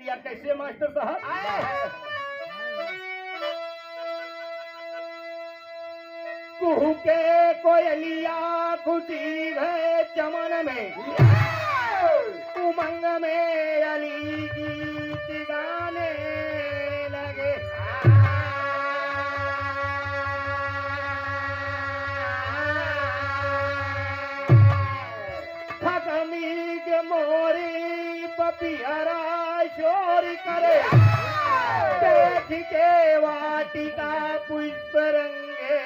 दिया कैसे मास्टर साहब? कुहू के कोयलिया खुशी है चमन में, उमंग में अली गीत गाने लगे। खगमी के मोरी पपिहरा शोर करे, देख के वाटिका पुष्प रंगे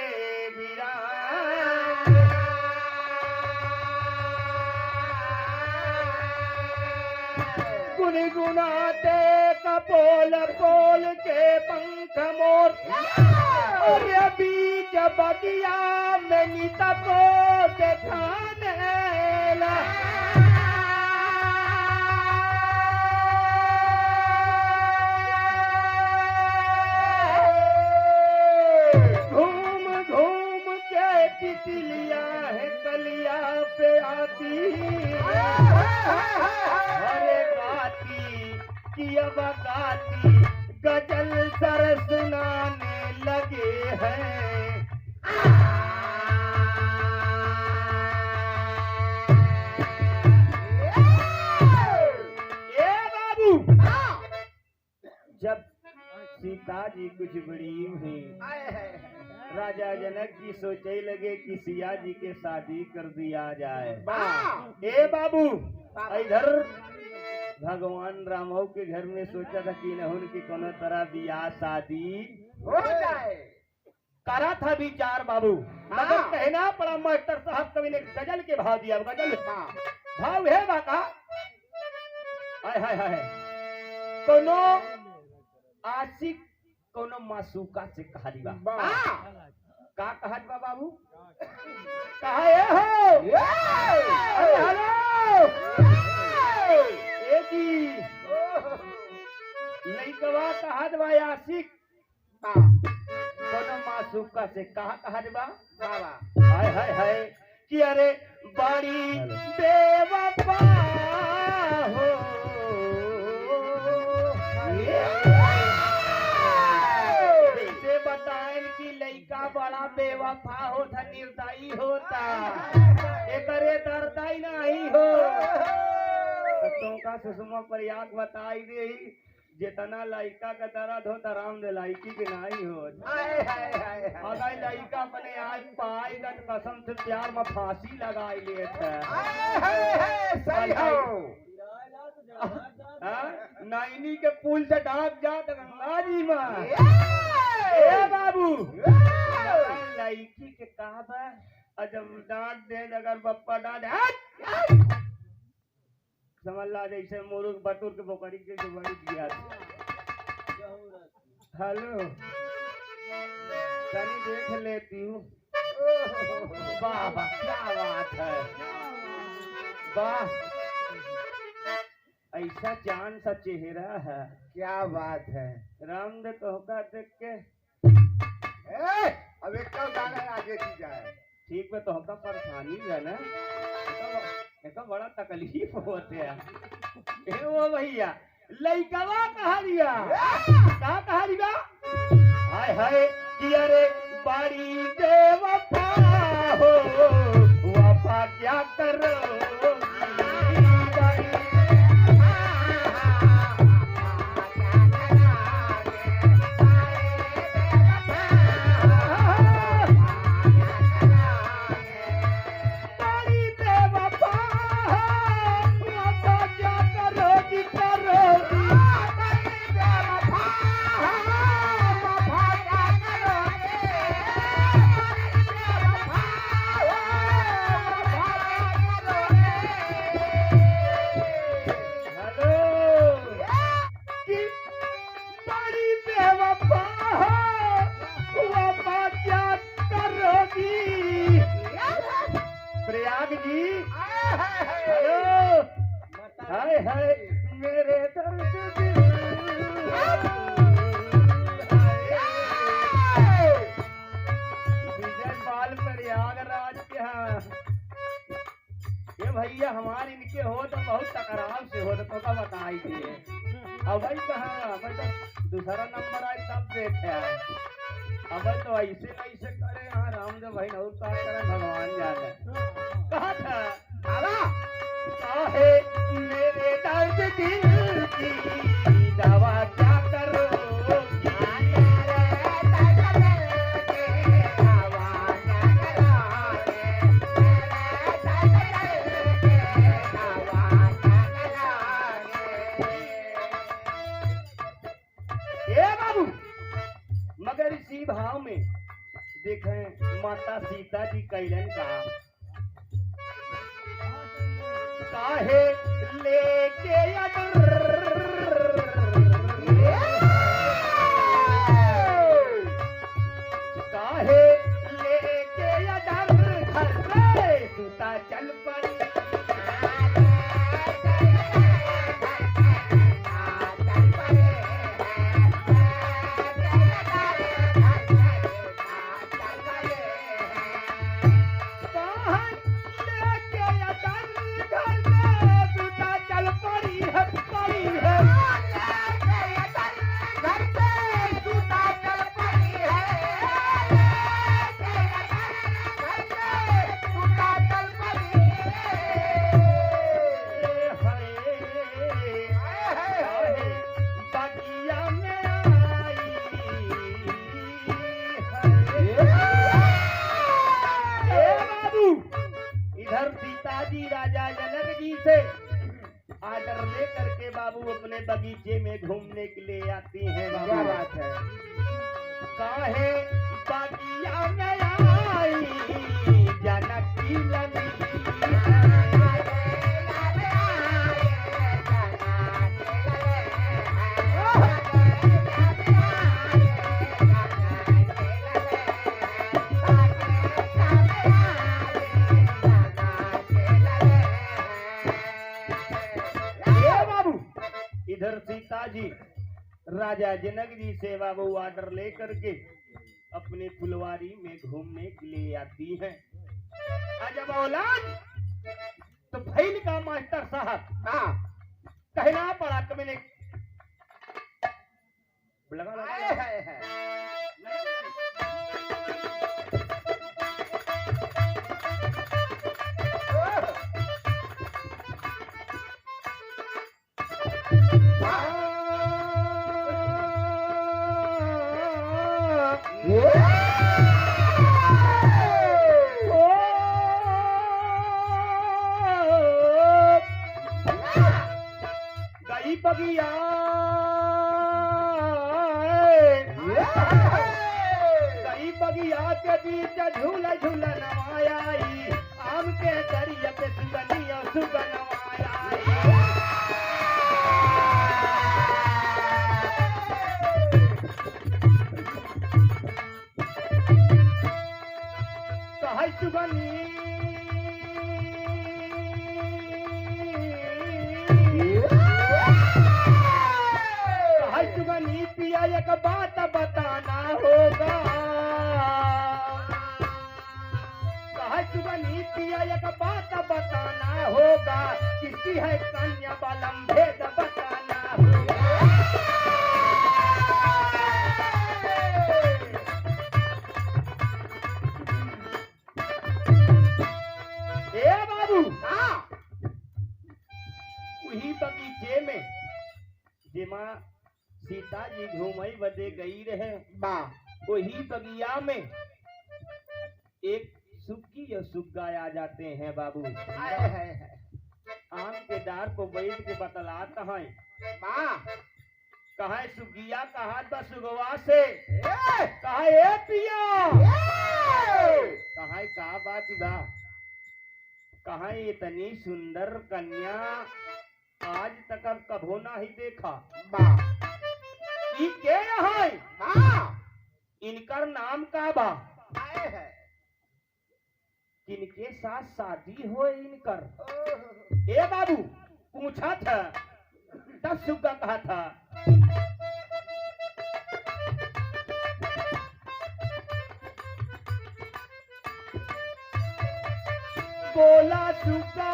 गुनगुनाते कपोल पोल के पंख मोर, और ये बीच बगिया में नित को दिखाने घूम घूम के तितलियां है कलिया पे आती, कि अब गाती गजल सरस सुनाने लगे हैं। ए बाबू, जब सीता जी कुछ बड़ी हुई, राजा जनक जी सोचे लगे कि सिया जी के शादी कर दिया जाए। ए बाबू, इधर भगवान रामो के घर में सोचा था कि न उनकी कोनो तरह बियाह शादी हो जाए। करा था विचार बाबू, मगर कहना पड़ा मास्टर साहब कवि ने गजल के भाव दिया। गजल भाव है बाका, हाय हाय हाय, कोनो आशिक कोनो मासूका से कहा दिबा। का कहा दिबा बाबू? कहा ये हो हेलो लइकवा कहा दबा आशिक कोनो मासूका से कहा दबा बाबा। हाय हाय हाय कि अरे बड़ी बेवफा हो, कैसे बताएं कि लइका बड़ा बेवफा होता, निर्दयी होता, एकरे दर्दाई नहीं हो। का सुषमा प्रयाग बताई दे, जितना लड़का का दर्द होता राम दे लड़की के नहीं हो। अगर लड़का अपने आज पाएगा तो कसम से प्यार में फांसी लगाई लेता। नैनी के पुल से ढाक जात गंगा जी में। ए बाबू, लड़की के कहा जब डांट दे, अगर बप्पा डांट समझ ला जैसे मुर्ग बटूर के बोकरी के बड़ी दिया। हेलो, कहीं देख लेती हूँ। वाह वाह, क्या बात है, वाह, ऐसा चांद सा चेहरा है, क्या बात है। राम दे तो होगा देख के अब एक गाना आगे की जाए। ठीक है, तो होगा परेशानी है ना, तो बड़ा तकलीफ होते हैं। वो भैया लइकवा कहा दिया, कहा दिया? हाय हाय कि अरे बड़ी बेवफा हो, वफा क्या करो। प्रयाग जी, हाय हाय मेरे दर्द दिल, विजय पाल प्रयागराज के यहाँ ये भैया हमारे इनके हो तो बहुत टकराव से हो तो बताई दिए। अब कहा अब तो दूसरा नंबर आए तब देखे अब तो ऐसे कैसे करे यहाँ रामदेव भाई और का करे भगवान जाने कहा था काहे मेरे दर्द दिल की दवा क्या करो मगर इसी भाव में देखें माता सीता जी कैलन का काहे लेके काहे लेके घर पे सूता चल पड़ी राजा जनक जी से आर्डर लेकर के बाबू अपने बगीचे में घूमने के लिए आती हैं। क्या बात है काहे बगिया में आई जनक की लगी इधर सीता जी राजा जनक जी से बाबू ऑर्डर लेकर के अपने फुलवारी में घूमने के लिए आती हैं। जब औलाद तो फैल का मास्टर साहब कहना पड़ा कि मैंने गई बगिया गई बगिया के बीच झूला झूला नवाई आम के दरिया पे सुगनिया सुगनवाया सुगनी सुगनी पिया एक बात बताना होगा सुगनी पिया एक बात बताना होगा किसी है कन्या बालम भेद बताना होगा बगीचे में जेमा सीता जी घूमई बदे गई रहे वही बगिया में एक सुक्की या सुग्गा आ जाते हैं बाबू आम के डार को बैठ के बतलाता है कहा सुगिया कहा बस सुगवा से कहा ए पिया कहा का बात बा कहा इतनी सुंदर कन्या आज तक अब कभो ना ही देखा के है इनकर नाम का बा किनके साथ शादी हो इनकर ए बाबू पूछा था तब सुग्गा कहा था बोला सुग्गा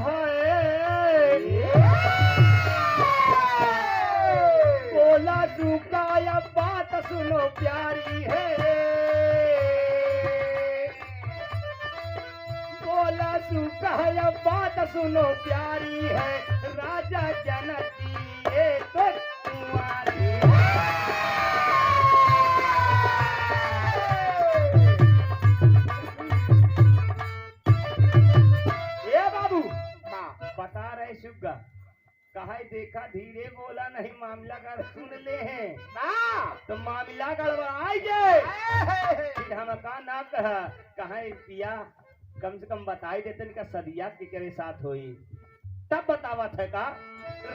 है प्यारी है, बोला सुगा या बात सुनो प्यारी है, राजा जनक की ये तो कुंवारी बता रहे सुग्गा कहा देखा धीरे बोला नहीं मामला का सुन ले हैं तो मामला गड़बड़ाई गए फिर हम का ना कहा पिया कम से कम बताई देते इनका सदिया के साथ हुई तब बतावत है का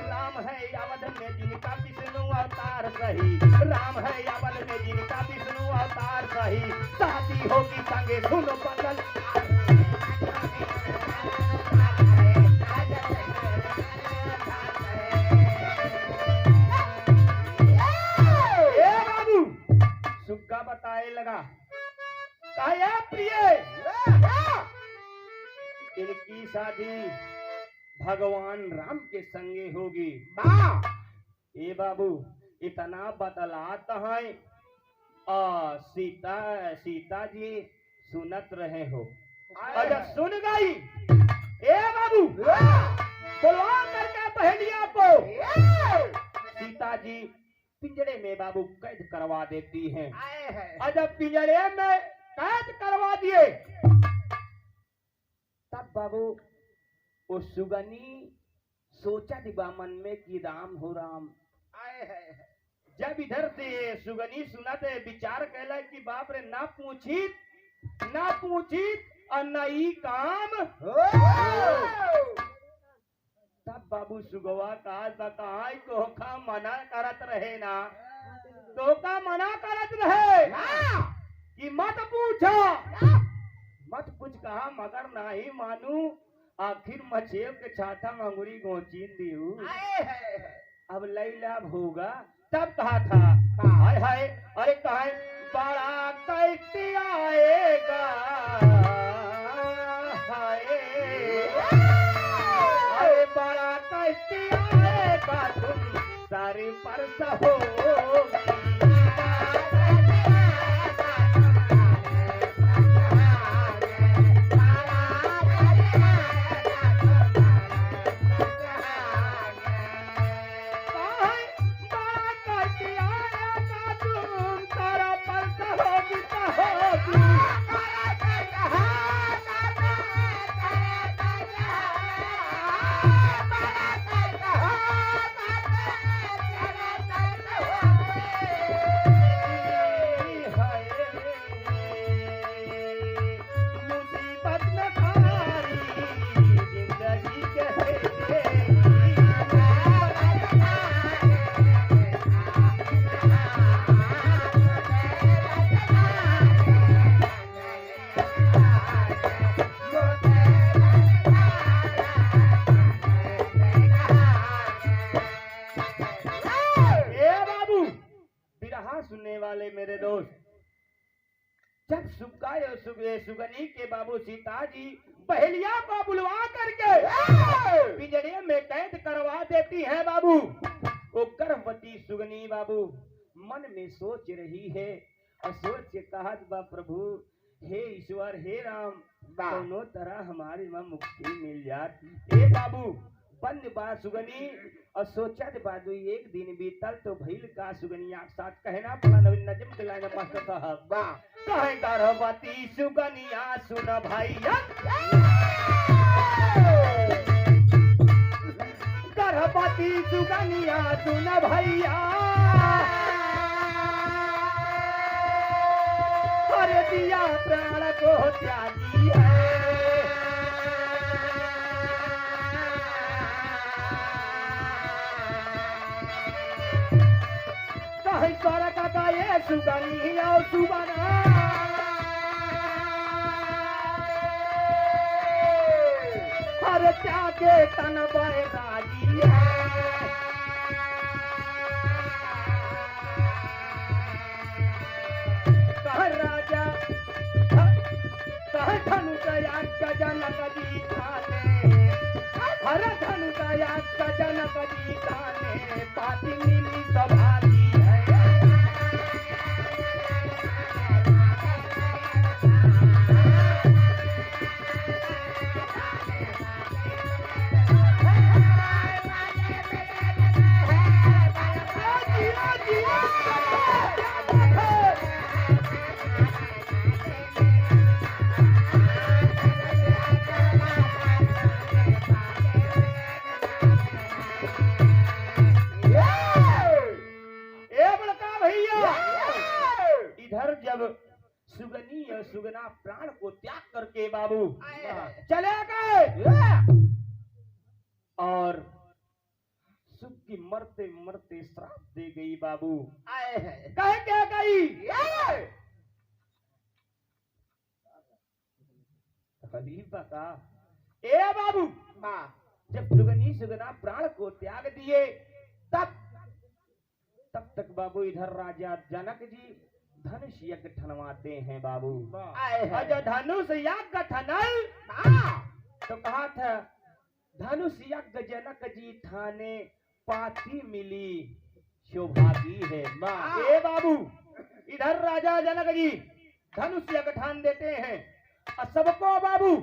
राम है यावद में जिनका विष्णु अवतार सही, राम है यावद में जिनका विष्णु अवतार सही, शादी होगी संगे सुनो बदल सुग्गा बताए लगा कहा प्रिय इनकी शादी भगवान राम के संगे होगी। ए बाबू इतना बतलाता है सीता जी सुनत रहे हो अगर सुन गई ए बाबू बुलवा करके पहलिया को सीता जी पिंजरे में बाबू कैद करवा देती हैं। जब पिंजरे में कैद करवा दिए तब बाबू वो सुगनी सोचा दिबा मन में कि राम हो राम आए है। जब इधर से सुगनी सुना थे विचार कहला कि बाप रे ना पूछी और नई काम तब बाबू सुगवा कहा तोखा मना करत रहे ना तोका मना करत रहे कि मत पूछ कहा मगर नहीं मानू आखिर मछेव के छाता मंगुरी गोची दियो अब लैला होगा तब कहा था हाय हाय अरे कहा बड़ा कैसे आएगा हाय अरे बड़ा कैसे आएगा तुम सारी परस हो मेरे दोस्त जब सुगनी के बाबू सीता जी पहलिया को बुलवा करके पिंजरे में कैद करवा देती है बाबू वो गर्भवती सुगनी बाबू मन में सोच रही है और सोच के कहा बा प्रभु हे ईश्वर हे राम दोनों तरह हमारी मां मुक्ति मिल जाती। हे बाबू बंद बा सुगनी और सोचत बादू एक दिन बीतल तो भइल का सुगनी आप साथ कहना पड़ा नवीन नजम दिलाना मास्टर साहब वाह कहे गर्भवती सुगनिया सुन भैया गर्भवती सुगनिया सुन भैया अरे दिया प्राण को त्यागी है का ये सुगनी और सुबना हर त्यागे तन बैरागी है कह राजा कह धनु दया का जनक दीता ने हर धनु दया का जनक दीता ने पाती मिली सभारी है अपना प्राण को त्याग करके बाबू चले गए और सुख की मरते मरते श्राप दे गई बाबू। कहे क्या गई खलीफा का ए बाबू जब सुगना प्राण को त्याग दिए तब तक बाबू इधर राजा जनक जी धनुष यज्ञ ठनवाते हैं बाबू। जो धनुष यज्ञ ठनल तो कहा था धनुष यज्ञ जनक जी ठाने पाती मिली शोभागी है। ए बाबू इधर राजा जनक जी धनुष यज्ञ ठान देते हैं और सबको बाबू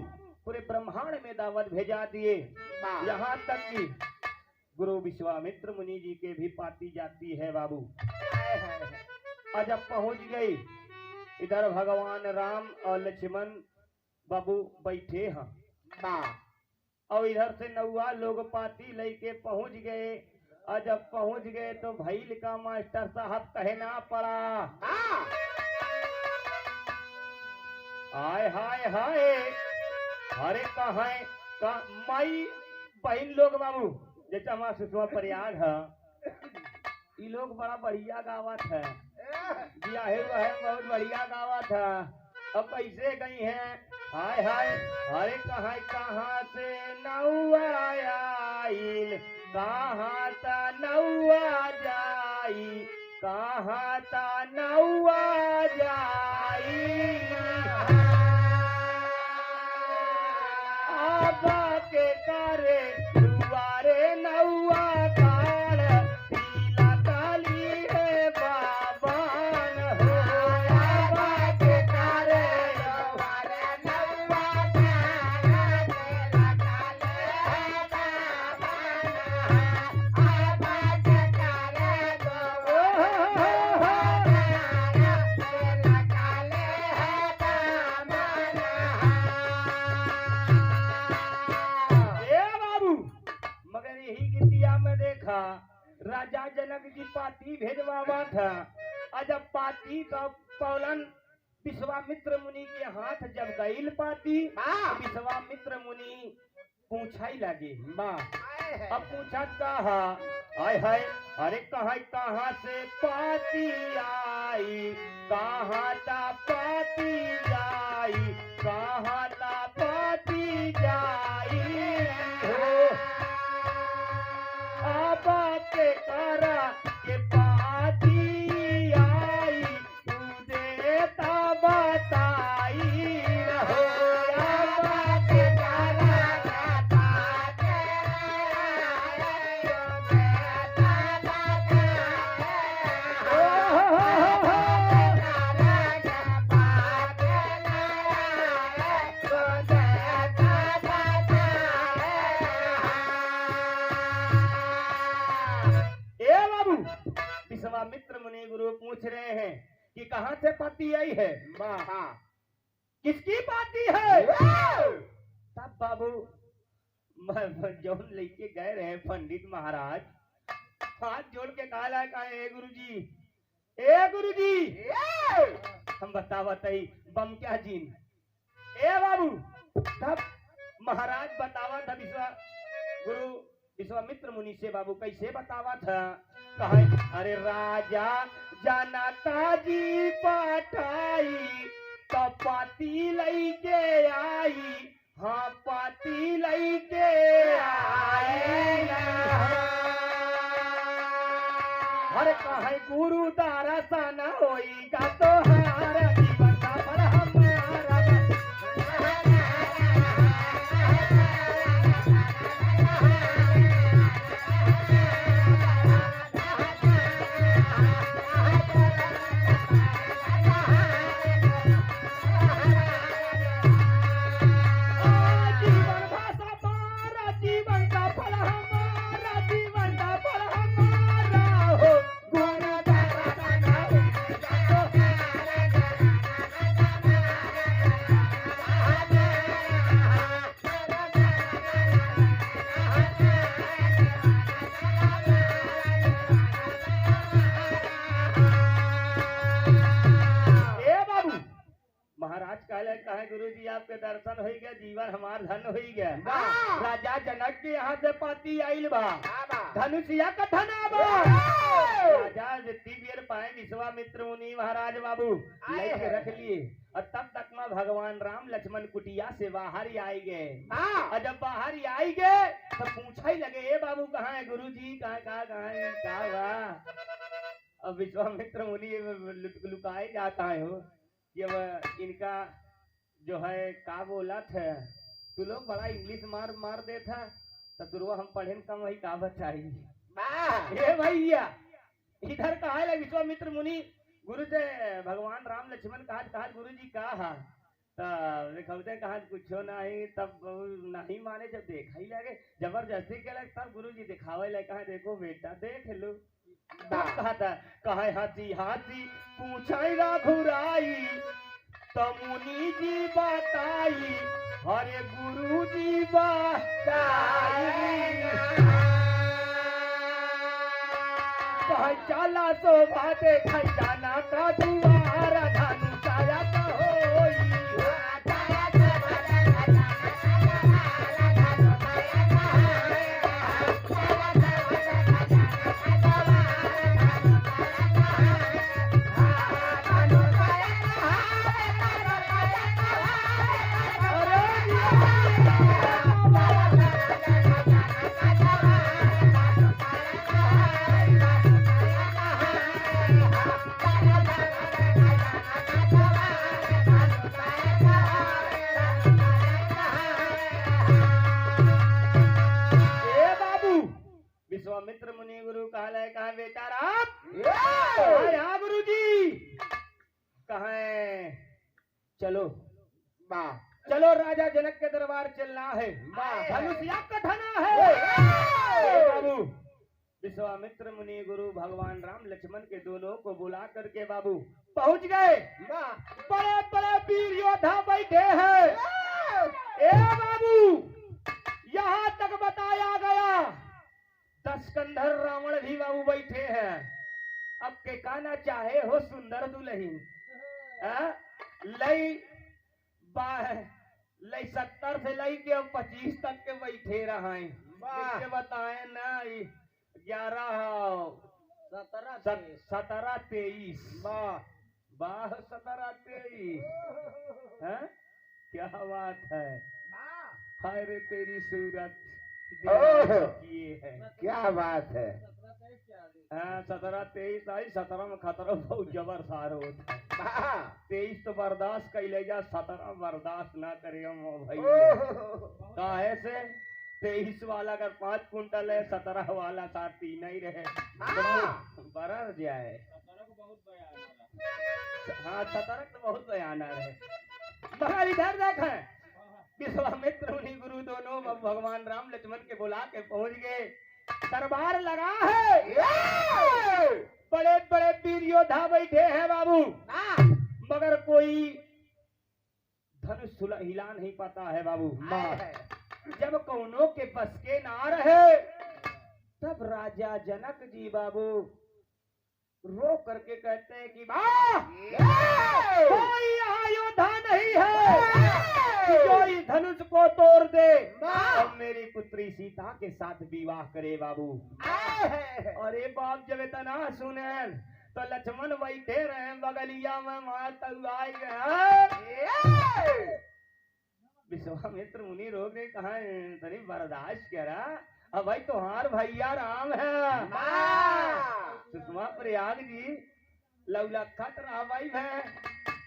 पूरे ब्रह्मांड में दावत भेजा दिए। यहाँ तक कि गुरु विश्वामित्र मुनि जी के भी पाती जाती है बाबू। और जब पहुंच गई इधर भगवान राम और लक्ष्मण बाबू बैठे हैं और इधर से 9 लोग पाती लेके पहुंच गए। और जब पहुंच गए तो भैल का मास्टर साहब कहना पड़ा हाय हाय हाय अरे कहा माई बहन लोग बाबू जैसे हमारा सुषमा प्रयाग है ये लोग बड़ा बढ़िया गावत है ब्याहे हुआ है बहुत बढ़िया गावत है। अब कैसे गई है हाय हाय अरे कहाँ से नौआ आइल कहाँ ता नौआ जाई कहाँ ता नौआ जाई आबा के करे दुआरे नौआ काल पीला काली है बाबान हो आबा के करे दुआरे नौआ काल पीला काली है बाबान आबा के करे दुआरे पीला काली है बाबान। मगर यही गिद्दिया में देखा राजा जनक जी पाती भेजवावा था। जब पाती का पौलन विश्वामित्र मुनि के हाथ जब गईल पाती विश्वामित्र मुनि पूछाई लगे अब पूछा कहा हाय हाय अरे कहाँ से पाती आई कहाँ ता पाती जाई कहाँ ता पाती जाई हो आबा के करा के पाती आई तू देता बताई रहो आबा के करा के पाती आई तू देता विश्वामित्र मुनि गुरु पूछ रहे हैं कि कहाँ से पाती आई है किसकी पाती है। तब बाबू जौन लेके गए रहे पंडित महाराज हाथ जोड़ के कहा ए गुरुजी हम बतावत बम क्या जीन ए बाबू। तब महाराज बतावा था गुरु विश्वामित्र मुनि से बाबू कैसे बतावा था कहा अरे राजा जनता जी पठाई तो पाती लैके आई हाँ पाती लैके आई हर कहे गुरु दर्शन होईगा तो हमारा जीवन का फल हमारा कहे गुरुजी आपके दर्शन हो गया, जीवन हमार धन हो गया। राजा जनक के यहाँ से पाती आइल बा, धनुषिया का धना बा। राजा जितनी देर पाए विश्वामित्र मुनि महाराज बाबू लेके रख लिए, और तब तक में भगवान राम लक्ष्मण कुटिया से बाहर ही आई गए। और जब बाहर ही आई गए तो पूछा ही लगे, ए बाबू कहाँ है गुरुजी, कहाँ है क्या हुआ। अब विश्वामित्र मुनि लुकाए जाता है हो कि अब इनका जो है का बोला था, तू लोग बड़ा इंग्लिश मार दे था, तो तुरवा हम पढ़े कम वही का बताइए। ए भैया इधर कहा है विश्वामित्र मुनि गुरु से भगवान राम लक्ष्मण कहा गुरु जी कहा देखते कहा कुछ नहीं, तब नहीं माने, जब देखा ही लगे जबरदस्ती के लगे तब गुरु जी दिखावे लगे, कहा देखो बेटा देख लो। कहा था कहा हाथी हाथी पूछा घुराई, तो मुनि जी बताई, अरे गुरु जी बताई। चला शोभा देखा जाना का दुआर, धनु साया का होई। विश्वामित्र मुनि गुरु कहा बेटा राम हाँ गुरु जी कहा चलो चलो राजा जनक के दरबार चलना है, धनुषिया का धना है। बाबू विश्वामित्र मुनि गुरु भगवान राम लक्ष्मण के दोनों को बुला करके बाबू पहुंच गए। बड़े बड़े वीर योद्धा बैठे हैं। ए बाबू यहाँ तक बताया गया 10 कंधर रावण भी बाबू बैठे हैं। अब के कहना चाहे हो सुंदर दुल्हन लई 70 से लई के 25 तक के बैठे रहे। बताए ना 11 17 23 वाह 17 23 क्या बात है। हाय रे तेरी सूरत किए है, क्या बात है। 17 23 आई 17 में खतरा बहुत जबर सार होता। 23 तो बर्दाश्त कर ले जा, 17 बर्दाश्त ना करे भाई। काहे से 23 वाला अगर 5 कुंटल है, 17 वाला 3 ही रहे बरर जाए। हाँ 17 तो बहुत बयाना रहे। मगर इधर देखे विश्वामित्र मुनि गुरु दोनों भगवान राम लक्ष्मण के बुला के पहुंच गए। दरबार लगा है, बड़े बड़े वीर योद्धा बैठे हैं बाबू, मगर कोई धनुष हिला नहीं पाता है बाबू। जब कौनों के बस के ना रहे तब राजा जनक जी बाबू रो करके कहते हैं कि कोई यहाँ योद्धा नहीं है जो इस धनुष को तोड़ दे और मेरी पुत्री सीता के साथ विवाह करे बाबू। अरे बाप जब इतना सुने तो लक्ष्मण बैठे रहे बगलिया में मार तलवाई गए। विश्वामित्र मुनि रो गए, कहा तरी बर्दाश्त करा, अब भाई तुम्हार भैया राम है। सुषमा प्रयाग जी लौलखत राबाई है,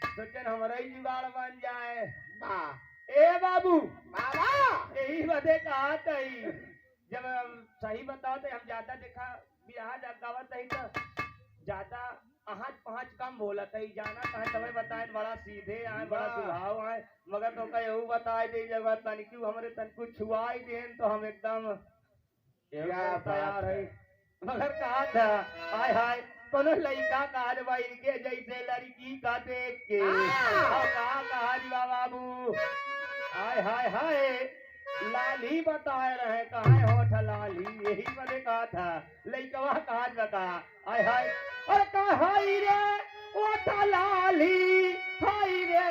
सोचन हमारा ही जुगाड़ बन जाए। ए बाबू यही बदे कहा तई, जब सही बताते हम ज्यादा देखा बिहार गावत है तो ज्यादा आहज पहाज कम बोला तई, जाना कहा तुम्हें बताए बड़ा सीधे आए, बड़ा सुभाव आए, मगर तो कहीं बताए दे जगह तनिक हमारे तन कुछ छुआई देन तो हम एकदम तैयार है। मगर कहा था हाय हाय कोनो लड़का कहा भाई के जैसे लड़की का देख के कहा बाबू हाय हाय हाय लाली बताए रहे, कहा होठ लाली, यही मैंने कहा था लड़कवा कहा बता हाय हाय और कहा रे ओठ लाली हाय रे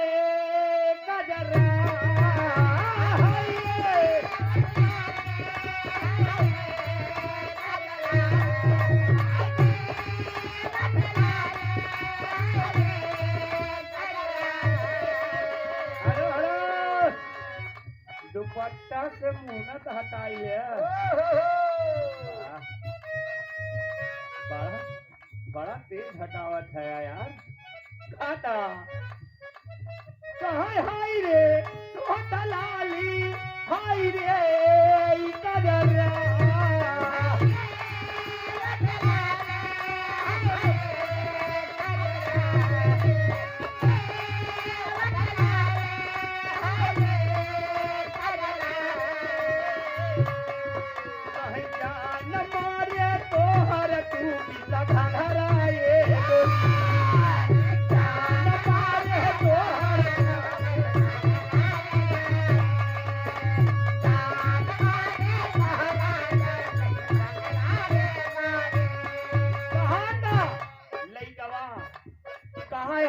कजरा हाय रे दुपट्टा से मुहनत हटाइए। बड़ा बड़ा तेज हटावत है यार। घाटा कहाँ हाय रे तो दलाली हाय रे कजरा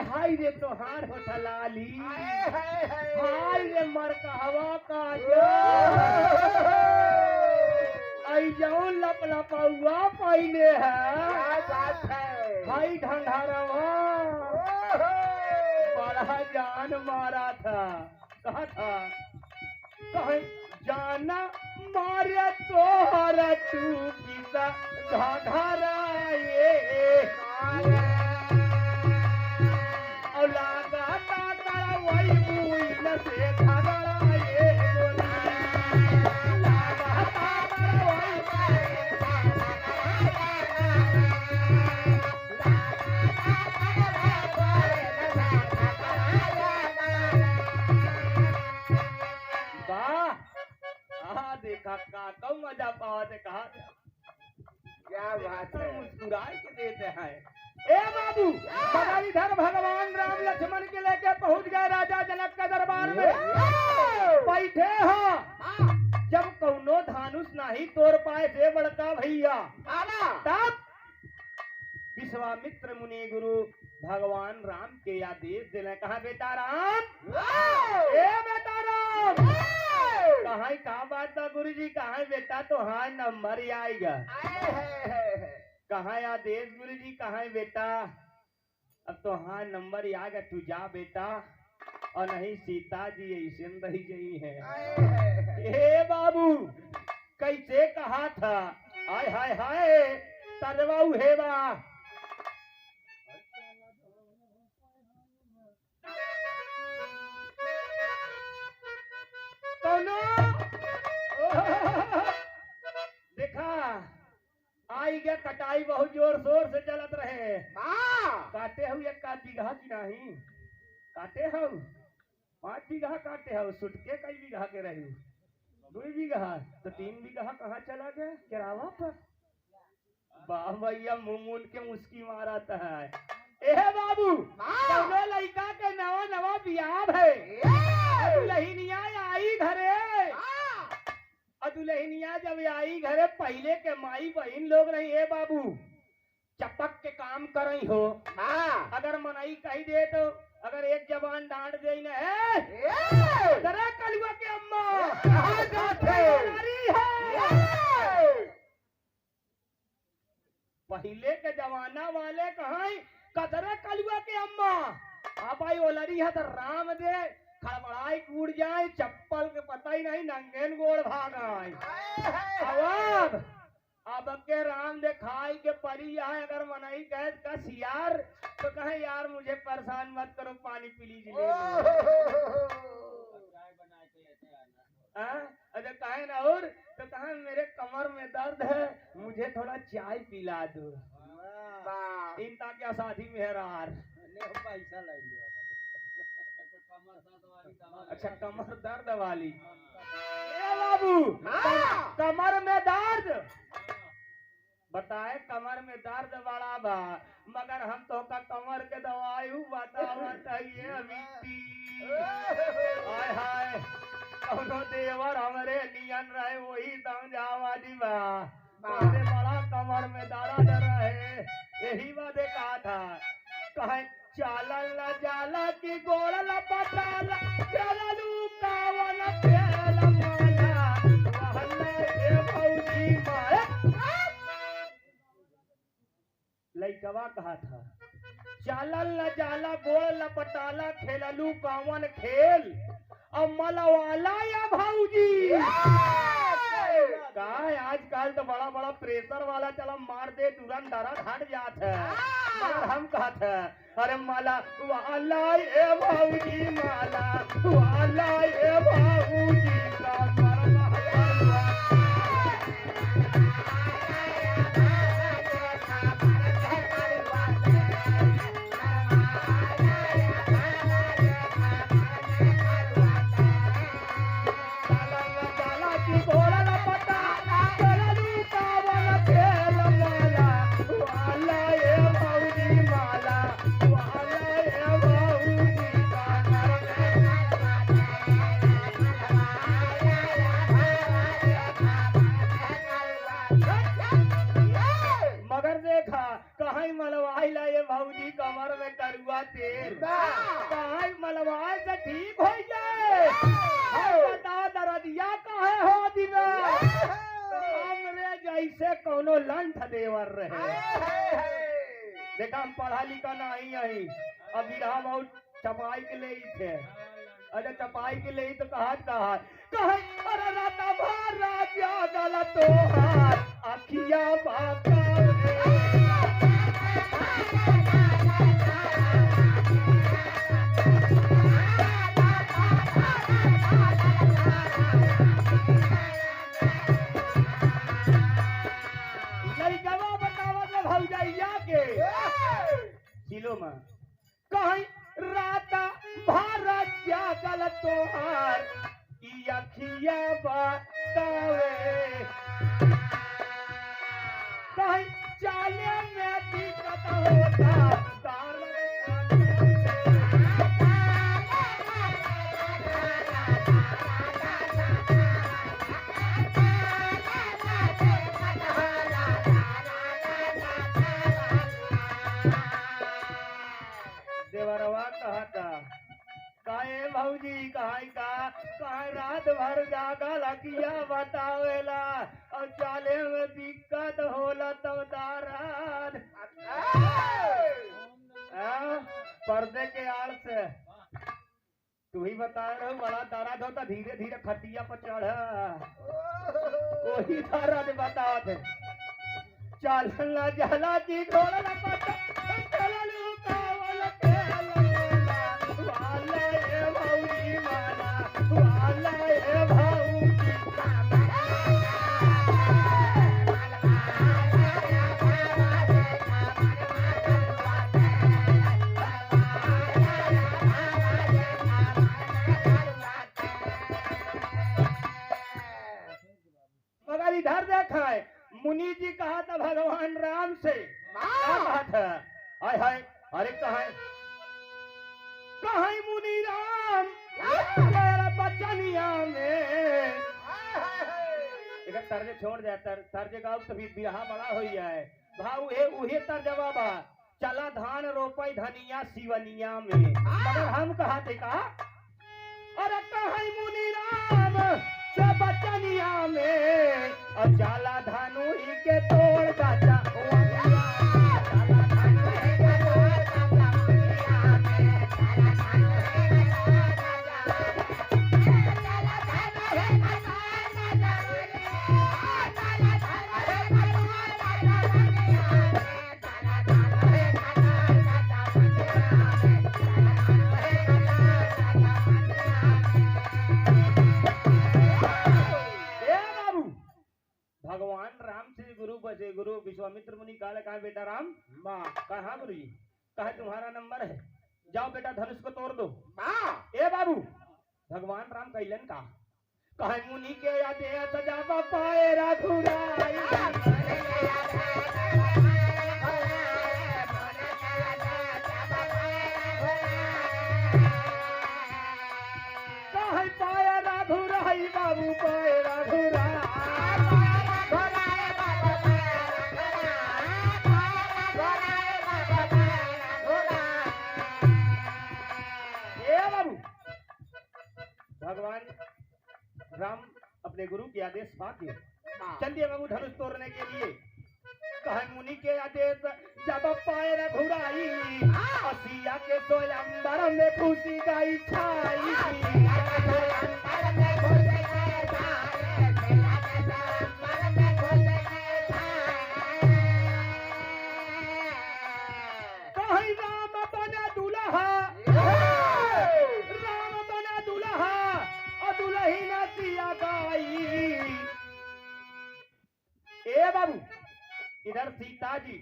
हाय रे तोहार हो थलाली हाय रे मर कहवा का आई जाऊं लप लपौआ पहले है भाई ढंढारवा बड़ा जान मारा था। कहा था कहे जाना मारे तोहर तू किसा घाघरा ये से घगड़ा ये देखा का मजा पावा से कहा क्या बात है मुस्कुराए के देते हैं। ए बाबू इधर भगवान राम लक्ष्मण के लेके पहुंच गए राजा जनक के दरबार में बैठे हो। जब कौनो धानुष नहीं तोड़ पाए थे बड़का भैया तब विश्वामित्र मुनि गुरु भगवान राम के आदेश दिले। कहा बेटा राम ए बेटा राम कहा का बात था गुरु जी कहा बेटा तो हाँ नंबर आएगा कहा आदेश गुरु जी कहा बेटा अब तो हाँ नंबर आ गया तू जा बेटा और नहीं सीता जी ऐसे रही गई है। हे बाबू कैसे कहा था हाय हाय हाय तरवाऊ हे बा देखा आई गया कटाई बहुत जोर शोर से चलत रहे। काटे हो एक का बीघा की नहीं काटे हो 5 बीघा काटे हो सुटके कई बीघा के रही 2 बीघा तो 3 बीघा कहाँ चला गया किरावा पर। वाह भैया मुंह के मुस्की मारता है। ए बाबू लड़का के नवा नवा बियाह है दुल्हनिया आई घरे दुल्हनिया जब आई घरे पहले के माई बहन लोग नहीं है बाबू चपक के काम कर रही हो। अगर मनाई कही दे तो अगर एक जबान डांट दे जरा कलुआ के अम्मा पहले के जमाना वाले कहा कतरा कलुआ के अम्मा आप आई ओलरी है तो राम दे खड़बड़ाई कूद जाए चप्पल के पता ही नहीं नंगेन गोड़ भाग आए। अब के राम दे खाई के परी आए अगर मनाई कहे का सियार तो कहे यार मुझे परेशान मत करो पानी पी लीजिए अरे कहे ना और तो कहे मेरे कमर में दर्द है मुझे थोड़ा चाय पिला दो इनता क्या शादी मेहरार पैसा ले लिया। अच्छा कमर दर्द वाली ए बाबू कमर में दर्द बताए कमर में दर्द बड़ा बा मगर हम तो का कमर के दवाई बतावत है अभी हाय हाय कौनो देवर हमरे नियन रहे वही समझावा दी बा बड़ा कमर में दर्द रहे यही बात कहा था कहे चालल न जाला की गोड़ लपटाला चललू कावन खेल माला वहला ए भौजी माए लइकवा कहा था चालल न जाला गोड़ लपटाला खेललू कावन खेल अब मलवाला या भौजी का आजकल तो बड़ा बड़ा प्रेशर वाला चला मार दे तुरंत दर्द हट जात है मगर हम कहत है अरे माला वाला ए भौजी माला वाला ए भौजी का मरना भौजी कमर में करुआ तेल मलवाए से ठीक हो जाए बताओ दरदिया कहे हो दिना हमरे जैसे कोनो लंठ देवर रहे देखा हम पढ़ा लिखा नहीं यही अब बिरहा बहुत चपाई के लिए थे अरे चपाई के लिए तो कहा अरे राता भर राजा गलत अखिया बाता कहीं राता भारत जागल तोहार की अखिया बतावे कहीं चाले में दिक्कत होता देवरवा कहता काहे भौजी काहे रात भर जागल अखिया बतावेला और चाले में दिक्कत होला तब दाराद पर्दे के आड़ से तू ही बता रहे बड़ा दर्द होता धीरे धीरे खटिया पर चढ़ वही दर्द बताओ थे चलना जला की घोड़ा पता मगर इधर देखा है मुनि जी कहा था भगवान राम से कहा था हाय हाय अरे कहा मुनि राम बचनिया में तर्ज छोड़ जाए तर्ज गाँव तभी बिहा बड़ा हो जाए भाव उहे तर्जवा बा चला धान रोपई धनिया सिवनिया में मगर हम कहा थे का अरे कहा मुनि राम से बचनिया में और चाला धानु ही के तोड़ गाचा भगवान राम से गुरु बचे गुरु विश्वामित्र मुनि काले कहा बेटा राम कहा गुरु जी कहा तुम्हारा नंबर है जाओ बेटा धनुष को तोड़ दो ए बाबू भगवान राम कैलन का कहा मुनि के यादे सजावा पाए रघुराई कहा पाए रघुराई बाबू पाए रघुराई भगवान राम अपने गुरु के आदेश पाके चलिए बाबू धनुष तोड़ने के लिए। कहे मुनि के आदेश जब पाए रघुराई असिया के सोयंबर में खुशी गाई छाई। कहीं राम बना दुल्हा और दुल्ही न सिया गाई। ए बाबू इधर सीता जी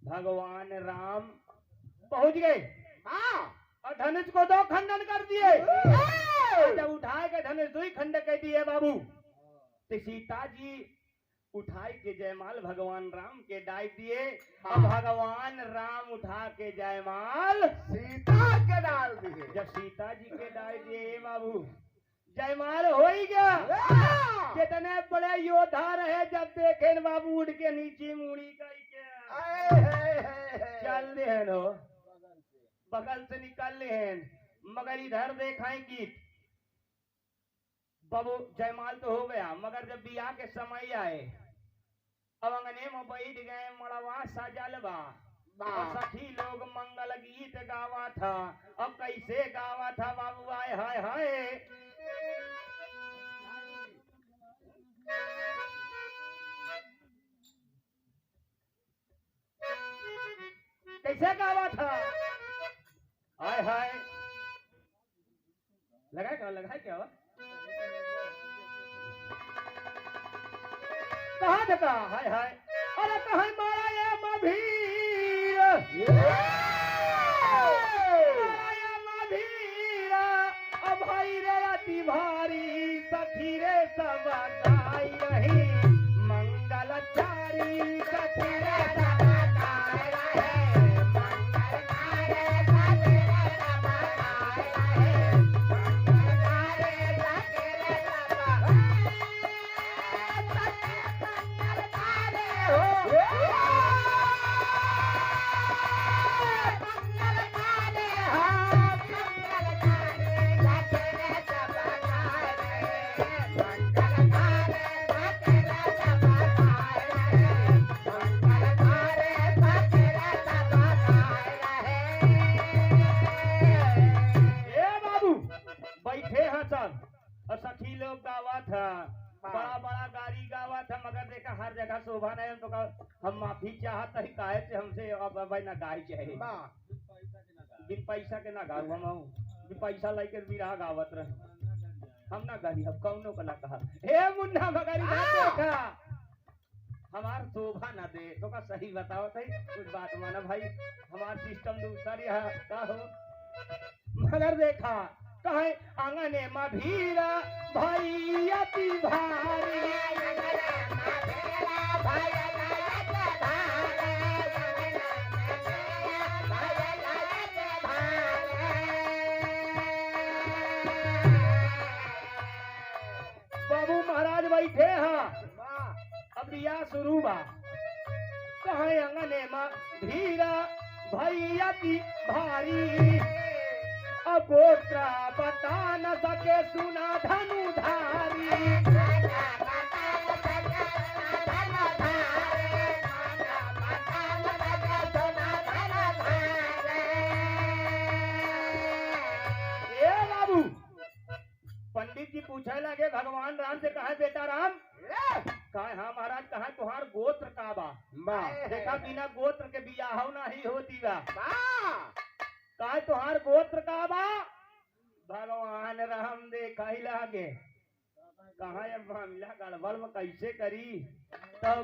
भगवान राम पहुंच गए और धनुष को दो खंडन कर दिए। जब उठाए के धनुष दो ही खंड कर दिए बाबू, तो सीता जी उठाई के जयमाल भगवान राम के डाल दिए और भगवान राम उठा के जयमाल सीता के डाल दिए। जब सीता जी के डाल दिए बाबू जयमाल हो ही गया। कितने बड़े योद्धा रहे जब देखे बाबू उड़ के नीचे मुड़ी गई चल दे नो बगल से निकल ले हैं। मगर इधर देखाएं गीत बाबू जयमाल तो हो गया, मगर जब बियाह के समय आए अब अंगने में बैठ गए मड़वा सजल बा और सखी लोग मंगल गीत गावा था। अब कैसे गावा था बाबू आए हाय हाय कैसे गावा था हाय हाय लगाए क्या हुआ कहा देखा हाय हाय अरे कहा मारा ये मभीर अब भाई रे अति भारी सखी रे सब गाई रही मंगलचारी सखी रे सब गाई रहे मंगलचारी सखी रे सब गाई रहे मंगलचारी सखी रे सब सखी लोग गावा था बड़ा बड़ा गाड़ी गावा था मगर देखा हर जगह शोभा नहीं तो हम माफी चाहत ही काहे से हमसे अब भाई ना गाय चाहे बिन पैसा के ना गाऊ हम बिन पैसा लेकर बिरहा गावत रहे हम ना गाड़ी अब कौनो को ना कहा हे मुन्ना मगर देखा हमार शोभा ना दे तो का सही बताओ सही कुछ बात माना भाई हमार सिस्टम दूसरा का हो मगर देखा कहे आंगने मभीरा भाई अति भारी बाबू महाराज बैठे हैं अब बिया शुरू बा कहे आंगने मभीरा भाई अति भारी गोत्रा बता न सके सुना धनुधारी ए बाबू पंडित जी पूछने लगे भगवान राम से कहा बेटा राम कहा हाँ महाराज कहा तुहार गोत्र का बा देखा बिना गोत्र के बियाह नहीं होती बा कहा तुहार गोत्र का बा भगवान राम देखा ही लागे कहा मामला गड़बड़ में कैसे करी तो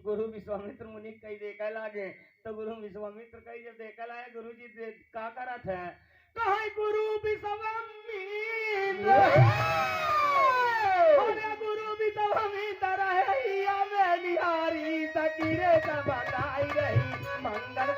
गुरु विश्वामित्र मुनि कही देखा लागे तो गुरु विश्वामित्र कही जब देखा लागे गुरु जी का करत है कहा गुरु विश्वामित्र गुरु विश्वामित्र निहारी तकीरे सब गाई रही मंगल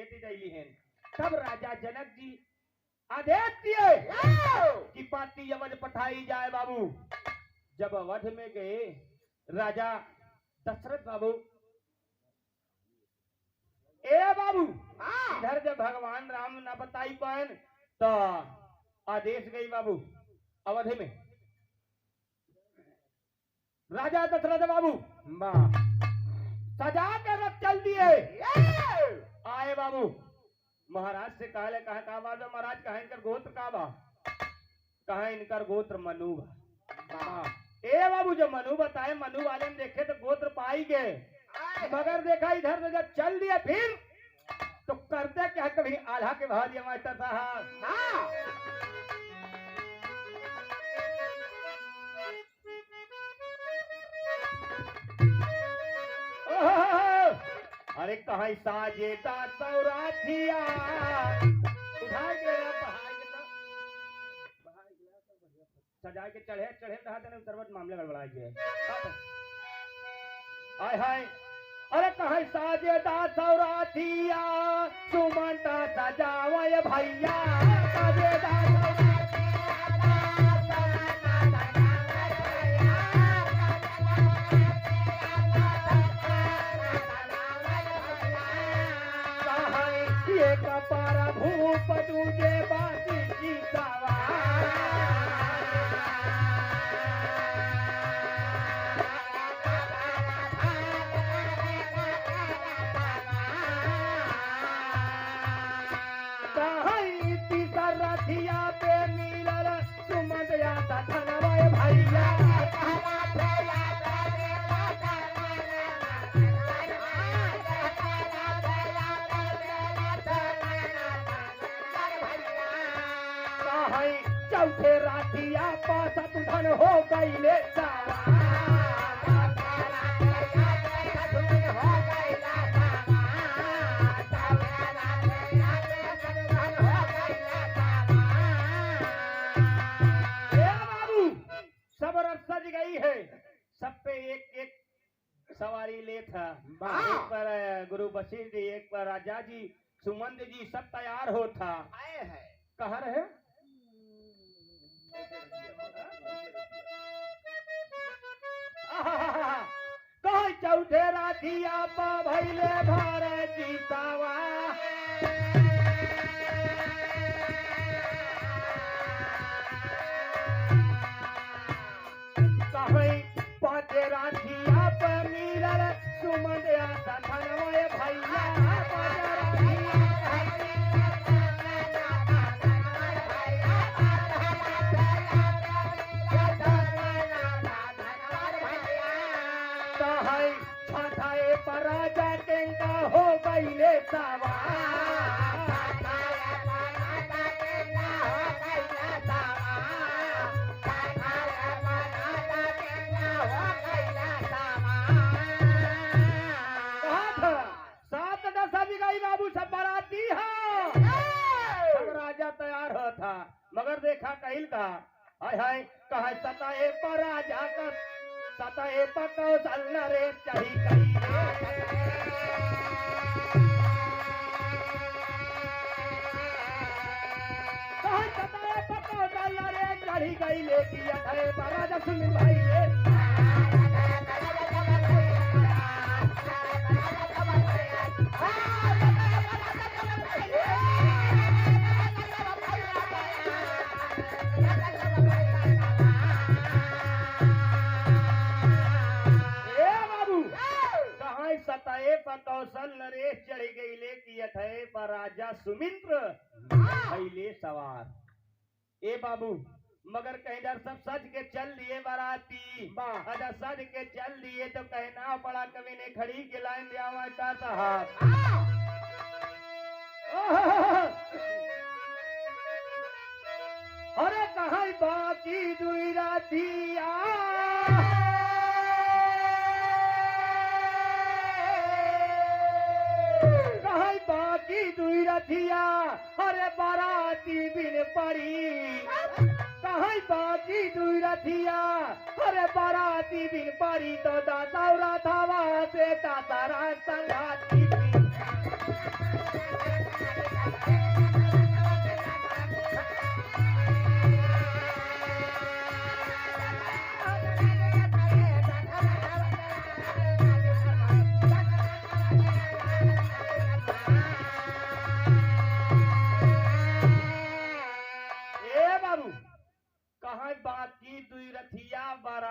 लेती जाइली हैं। तब राजा जनक जी आदेश दिए कि पाती अवध पठाई जाए बाबू। जब अवध में गए राजा दशरथ बाबू, ए बाबू इधर जब भगवान राम न बताई पान तो आदेश गई बाबू अवध में। राजा दशरथ बाबू सजा के रथ चल दिए। आए बाबू महाराज से कहले कहा बात महाराज, कहा इनकर गोत्र का बा? कहा इनकर गोत्र मनु बा। ए बाबू जो मनु बताए, मनु वाले ने देखे तो गोत्र पाई गए, मगर देखा इधर से जब चल दिया फिर तो करते क्या, कभी आधा के भाव दिया मास्टर साहब। अरे कहा साजेता सौराठिया उठा के सजा के चढ़े चढ़े सर्वत मामले गड़बड़ा गए। आय हाय अरे कहा साजेता सौराठिया सुमंता सजावय भैया साजेता कपारा भूप दूजे बाजी की रथिया पे मिलल सुमंत या धनवय भैया चौथे राठिया पास धन हो गईले बाबू सब रथ सज गई है, सब पे एक एक सवारी ले था। एक पर गुरु बशीर जी, एक पर राजा जी, सुमंत जी, सब तैयार हो था। कहाँ रहे? कह चौथे राधिया पा भैले भारत जीतावा कहीं पाँचे राधिया पे मिलल सुमन धनवय भैया राजा टेंका हो गईले सावा सात दस गई बाबू सब बराती है। सब राजा तैयार हो था, मगर देखा कहिल का हाय हाय कहा सताए पर राजा का सताए पको चल रे चढ़ी गई सताए पको चल रे चढ़ी गई लेकी अठे राजा सुन भाई कौशल नरेश चढ़ी गई लेकी अठे पर राजा सुमिंद्र भइले सवार। ए बाबू मगर कहीं डर सब सज के चल दिए बाराती, अगर सज के चल दिए तो कहना पड़ा कभी ने खड़ी के लाइन दिया मास्टर साहब। अरे कहा बाकी दुई रातिया बाकी दुई रथिया अरे बाराती बिन पड़ी कहीं बाकी दुई रथिया अरे बाराती बिन पड़ी तो दाता थावा से तातारा संगाती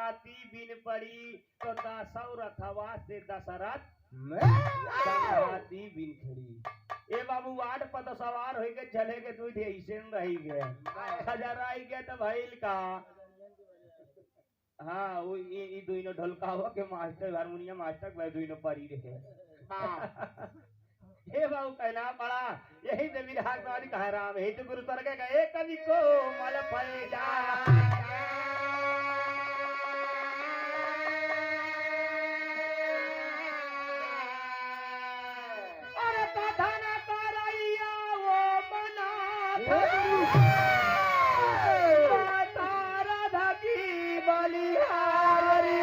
संगाती बिन पड़ी तो दसौ रथवा से दशरथ संगाती बिन खड़ी। ए बाबू वाट पर तो सवार हो के चले के तू ऐसे रही गए हजार आई गए तो भइल का। हाँ वो ये दोनों ढोलका हुआ के मास्टर हारमोनियम मास्टर भाई दोनों परी रहे। हे बाबू कहना पड़ा यही तो विराग वाली कह राम हे तो गुरु स्वर्ग गए कवि को मल पै जा। अरे कथन करैया वो मना तारा धकी बलिहारी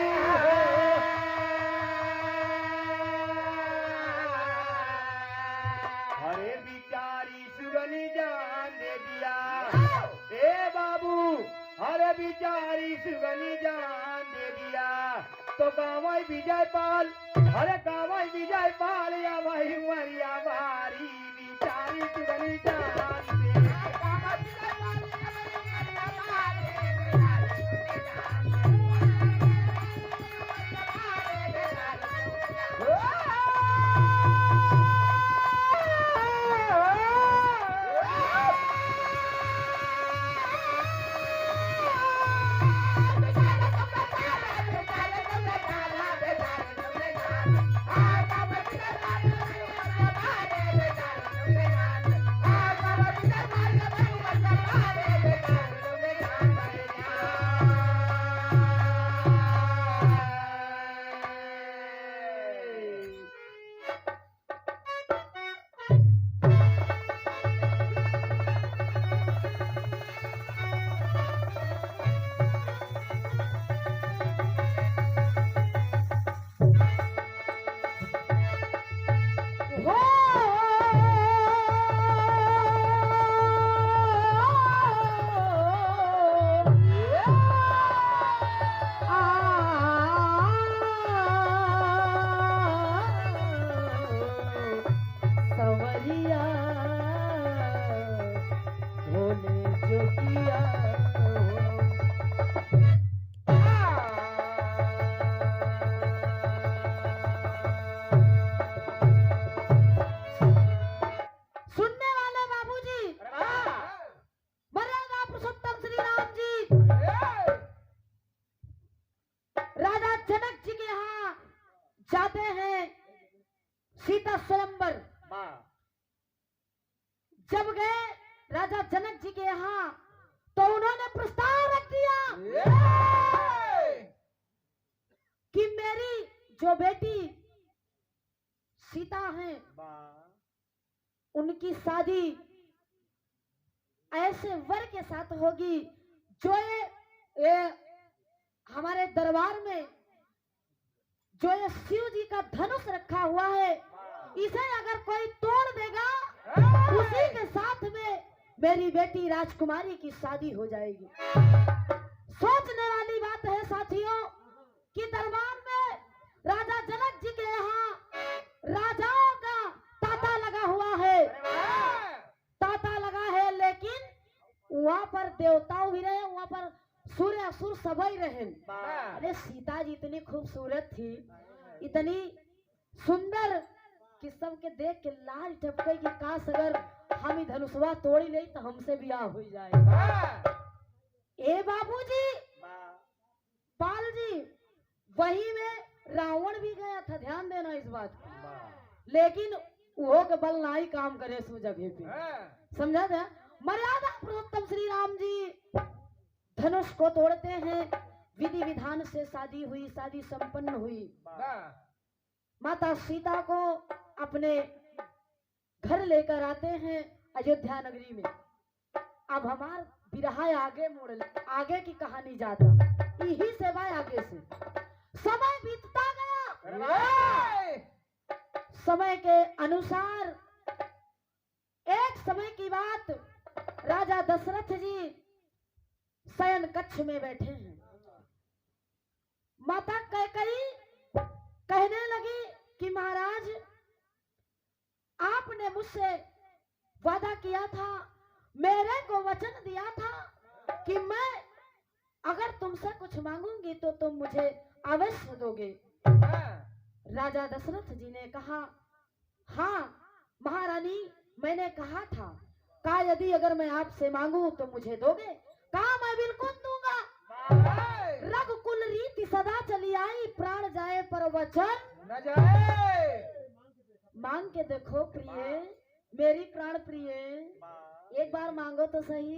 अरे बिचारी सुगनी जान दे दिया। ए बाबू अरे बिचारी सुगनी जान दे दिया तो गावई विजय पाल अरे गावई विजय पाल या भाई मरिया बारी बिचारी सुगनी जान दे दिया। सीता स्वयंवर जब गए राजा जनक जी के यहाँ तो उन्होंने प्रस्ताव रख दिया कि मेरी जो बेटी सीता है उनकी शादी ऐसे वर के साथ होगी जो ये हमारे दरबार में जो ये शिव जी का धनुष रखा हुआ है इसे अगर कोई तोड़ देगा उसी के साथ में मेरी बेटी राजकुमारी की शादी हो जाएगी। सोचने वाली बात है साथियों कि दरबार में राजा जनक जी के यहाँ राजाओं का तांता लगा हुआ है, तांता लगा है, लेकिन वहाँ पर देवताओं भी रहे, वहाँ पर सूर्य असुर सभी रहे। अरे सीता जी इतनी खूबसूरत थी, इतनी सुंदर कि सबके देख के लाल टपके की काश अगर हम ही धनुषवा तोड़ी ले तो हमसे ब्याह हो जाए। ए बाबूजी पाल जी वही में रावण भी गया था, ध्यान देना इस बात को, लेकिन वो के बल ना ही काम करे सो जगह पे, समझा था। मर्यादा पुरुषोत्तम श्री राम जी धनुष को तोड़ते हैं, विधि विधान से शादी हुई, शादी संपन्न हुई। माता सीता को अपने घर लेकर आते हैं अयोध्या नगरी में। अब हमार बिरहा आगे मोड़ आगे की कहानी जाता यही से भाई आगे से समय बीतता गया। समय के अनुसार एक समय की बात, राजा दशरथ जी शयन कक्ष में बैठे हैं। माता कैकेयी कहने लगी कि महाराज आपने मुझसे वादा किया था, मेरे को वचन दिया था कि मैं अगर तुमसे कुछ मांगूंगी तो तुम मुझे अवश्य दोगे। राजा दशरथ जी ने कहा, हाँ महारानी, मैंने कहा था, कहा यदि अगर मैं आपसे मांगू तो मुझे दोगे? कहा मैं बिल्कुल दूंगा। रघुकुल रीति सदा चली आई, प्राण जाए पर वचन न जाए। मांग के देखो प्रिय, मेरी प्राण प्रिय, एक बार मांगो तो सही।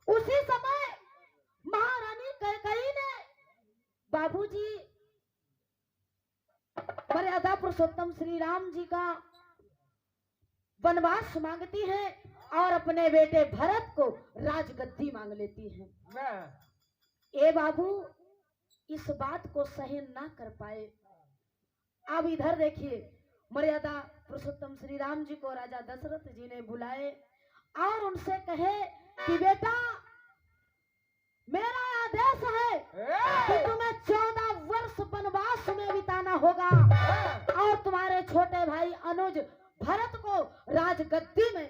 उसी समय महारानी कैकेयी ने बाबूजी मर्यादा पुरुषोत्तम श्री राम जी का वनवास मांगती है और अपने बेटे भरत को राजगद्दी मांग लेती है। ए बाबू इस बात को सहन ना कर पाए। अब इधर देखिए, मर्यादा पुरुषोत्तम श्री राम जी को राजा दशरथ जी ने बुलाए और उनसे कहे कि बेटा, मेरा आदेश है कि तुम्हें 14 वर्ष वनवास में बिताना होगा और तुम्हारे छोटे भाई अनुज भरत को राजगद्दी में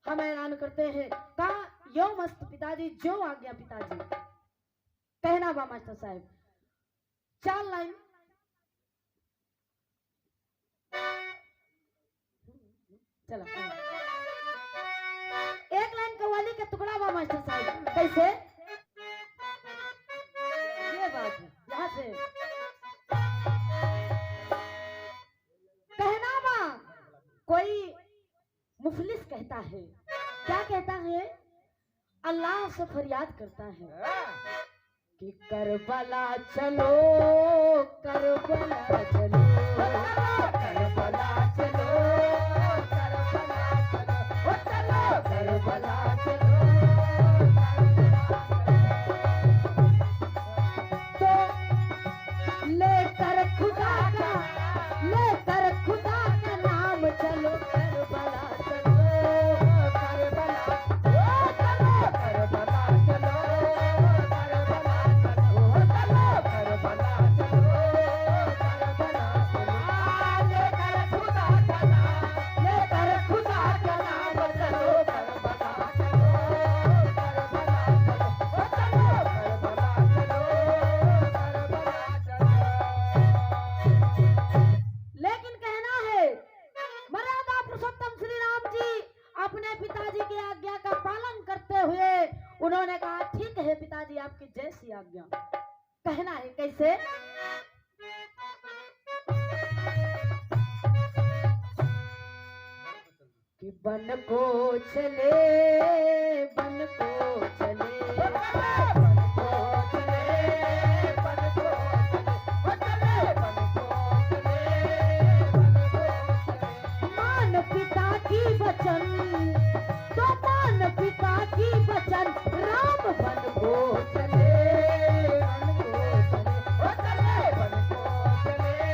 हम ऐलान करते हैं। कहा यो मस्त पिताजी, जो आज्ञा पिताजी। कहना बा मास्टर साहब, 4 लाइन। चलो 1 लाइन कव्वाली का टुकड़ा बा मास्टर साहब। कैसे? ये बात है, यहाँ से कहना बा। कोई मुफलिस कहता है, क्या कहता है? अल्लाह से फरियाद करता है कि करबला चलो, करबला चलो, करबला चलो, करबला चलो। तो लेकर खुदा का नाम चलो, करबला चलो, करबला उन्होंने कहा ठीक है पिताजी, आपकी जैसी आज्ञा। कहना है कैसे? कि बन को चले, बन को चले, बन को चले, बन को चले, बन को चले, मान पिता की वचन, तो मान पिता की वचन, राम बन को चले, बन को चले, बन को चले,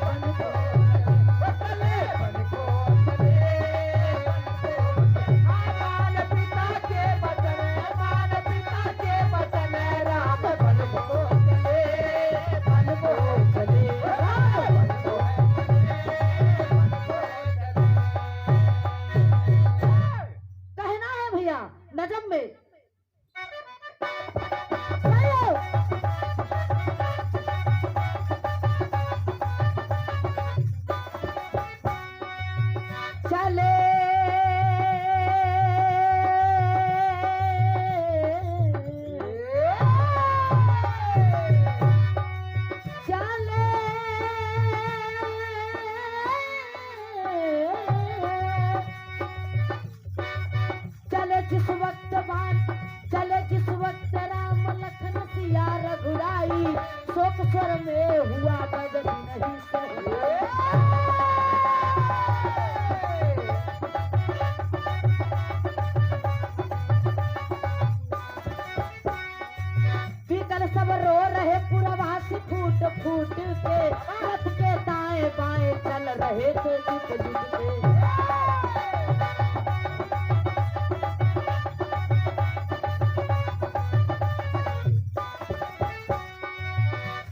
बन को चले, बन को चले, मान पिता के वचन, मान पिता के वचन, राम बन को चले, बन को चले, राम बन को चले। कहना है भैया नजम में, चले चले चले जिस वक्त बात, चले जिस वक्त राम लखन सिया रघुराई, शोक स्वर में हुआ बदल नहीं सहे। पीतल सब रो रहे पुरवासी फूट फूट के, रथ के दाएं बाएं चल रहे थे जुट जुट के।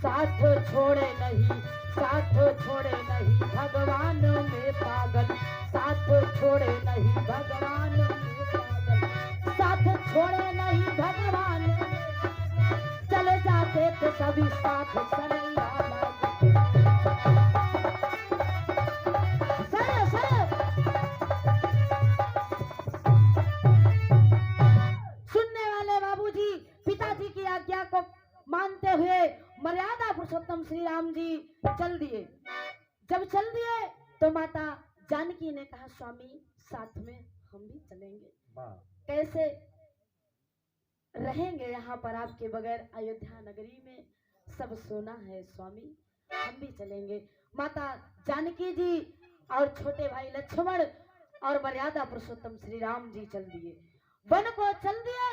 साथ छोड़े नहीं, साथ छोड़े नहीं भगवान में पागल, साथ छोड़े नहीं भगवान में पागल, साथ छोड़े नहीं भगवान अभी साथ सरैया सर सर सुनने वाले बाबूजी पिताजी की आज्ञा को मानते हुए मर्यादा पुरुषोत्तम श्री राम जी चल दिए। जब चल दिए तो माता जानकी ने कहा स्वामी साथ में हम भी चलेंगे, कैसे रहेंगे यहाँ पर आपके बगैर, अयोध्या नगरी में सब सोना है स्वामी, हम भी चलेंगे। माता जानकी जी और छोटे भाई लक्ष्मण और मर्यादा पुरुषोत्तम श्री राम जी चल दिए, वन को चल दिए।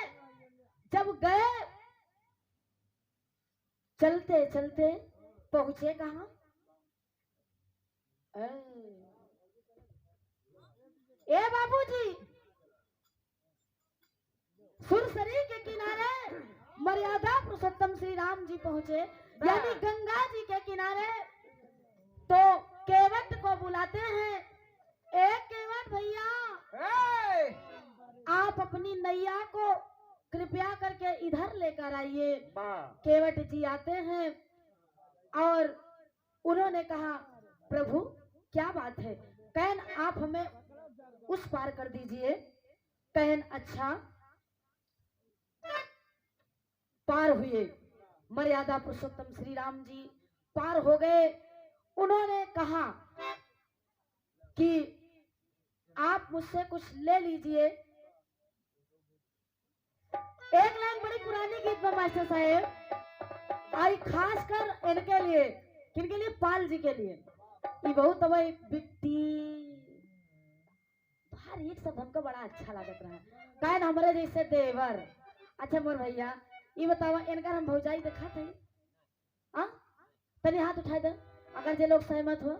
जब गए चलते चलते पहुंचे कहाँ, ए बाबूजी सुरसरी के किनारे मर्यादा पुरुषोत्तम श्री राम जी पहुंचे, यानी गंगा जी के किनारे। तो केवट को बुलाते हैं, ए केवट भैया आप अपनी नैया को कृपया करके इधर लेकर आइए। केवट जी आते हैं और उन्होंने कहा प्रभु क्या बात है, कहन आप हमें उस पार कर दीजिए। कहन अच्छा। पार हुए, मर्यादा पुरुषोत्तम श्री राम जी पार हो गए। उन्होंने कहा कि आप मुझसे कुछ ले लीजिए। एक लाइन बड़ी पुरानी गीत में मास्टर साहेब आई, खास कर इनके लिए, किनके लिए, पाल जी के लिए। ये बहुत भाई बिट्टी हर एक शब्द हमको बड़ा अच्छा लगत रहा, कहन हमारे जैसे देवर। अच्छा मोर भैया ये बतावा इनका हम भौजाई देखा थे, तनी हाथ उठा दे अगर जे लोग सहमत हो।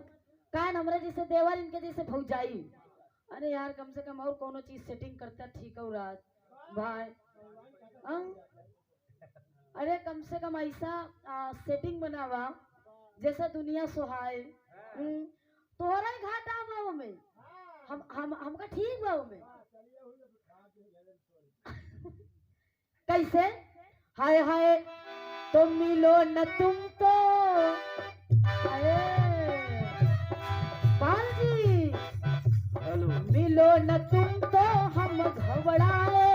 कहन हमारे जैसे देवर, इनके जैसे भौजाई। अरे यार कम से कम और कोनो चीज सेटिंग करता ठीक हो रात भाई। अरे कम से कम ऐसा सेटिंग बनावा जैसा दुनिया सुहाए। तोहरा ही घाटा बाबू में हमका ठीक बाबू में कैसे हाय हाय तो मिलो न तुम तो पाल जी मिलो न तुम तो हम घबराए,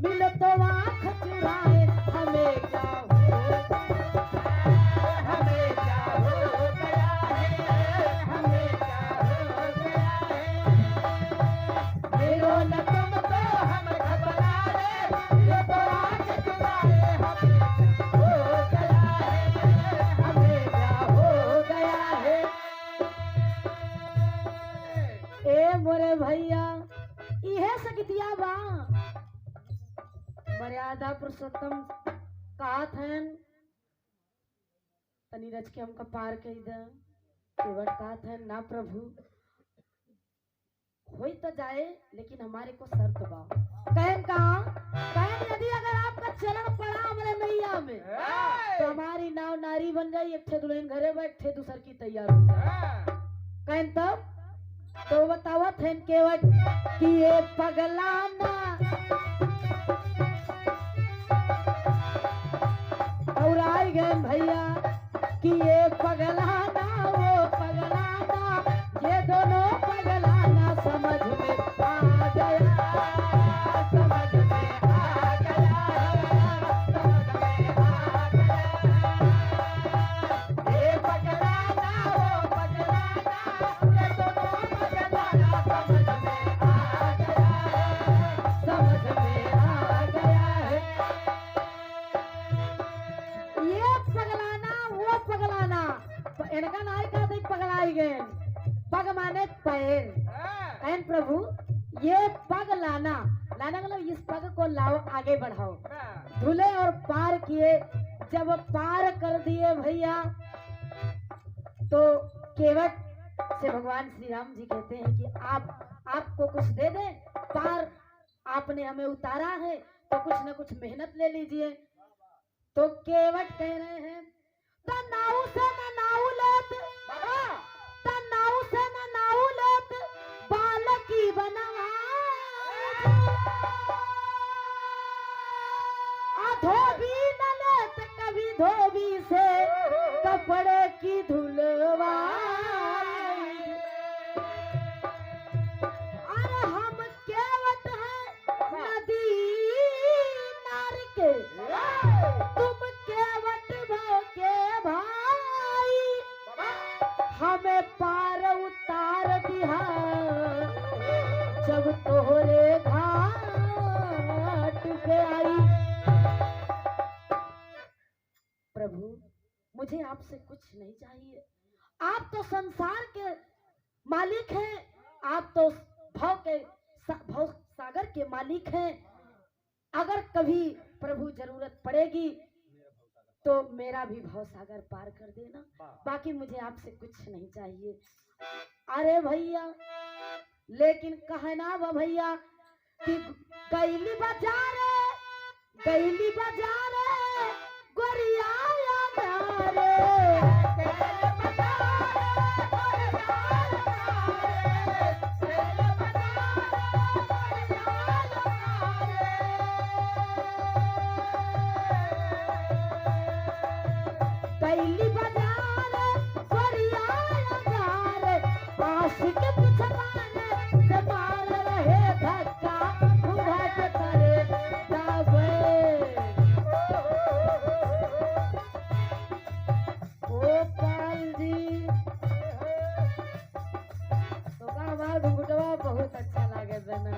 मिलो तो आँख चुराए, हमें क्या हमें क्या हो गया है, हमें क्या हो गया है। मिलो न तुम तो हम घबराए, मिलो तो आँख चुराए, हमें क्या हो गया है, हमें क्या हो गया है। ए मोरे भैया इहे सकितिया बा मर्यादा पुरुषोत्तम कहा थन तनी रच के हमका पार कही दे। केवट कहा थन ना प्रभु होई तो जाए लेकिन हमारे को शर्त बा। कहन कहा कहन यदि अगर आपका चलन पड़ा हमारे नैया में तो हमारी नाव नारी बन जाए, एक ठे दुल्हन घरे बैठे दूसर की तैयार हो जाए। कहन तब तो बतावत है केवट कि ये पगलाना और आई गए भैया कि ये पगलाना वो पगलाना, ये दोनों पगलाना समझ में आ गया, समझ में आ गया, समझ में आ गया। ये पगलाना वो पगलाना, ये दोनों पगलाना समझ में आ गया, समझ में आ गया है। ये पगलाना वो पगलाना, इनका नाई का देख पगलाई गए। पग माने पैर। कहन प्रभु ये पग लाना, लाना मतलब इस पग को लाओ आगे बढ़ाओ। धुले और पार किए, जब पार कर दिए भैया तो केवट से भगवान श्री राम जी कहते हैं कि आपको कुछ दे दे, पार आपने हमें उतारा है तो कुछ न कुछ मेहनत ले लीजिए। तो केवट कह रहे हैं नाऊ से न नाऊ लेत, नाऊ से न नाऊ लेत, बालकी बनवा धोबी न लेत, कभी धोबी से कपड़े की धुलवा। अरे हम केवट हैं नदी नार के, तुम केवट भो के भाई, हमें पार उतार दिया जब तोहरे घाट पे आई। प्रभु मुझे आपसे कुछ नहीं चाहिए, आप तो संसार के मालिक हैं, आप तो भव सागर के मालिक हैं। अगर कभी प्रभु जरूरत पड़ेगी तो मेरा भी भव सागर पार कर देना, बाकी मुझे आपसे कुछ नहीं चाहिए। अरे भैया लेकिन कहना वो भैया कि गैली बाजारे गोरिया कैली बाजारे गोरिया आशिक पिछवाने से मार रहे धक्का, घूंघट करे दावे। गोपाल जी तो का घुंघटवा बहुत अच्छा लागे जना,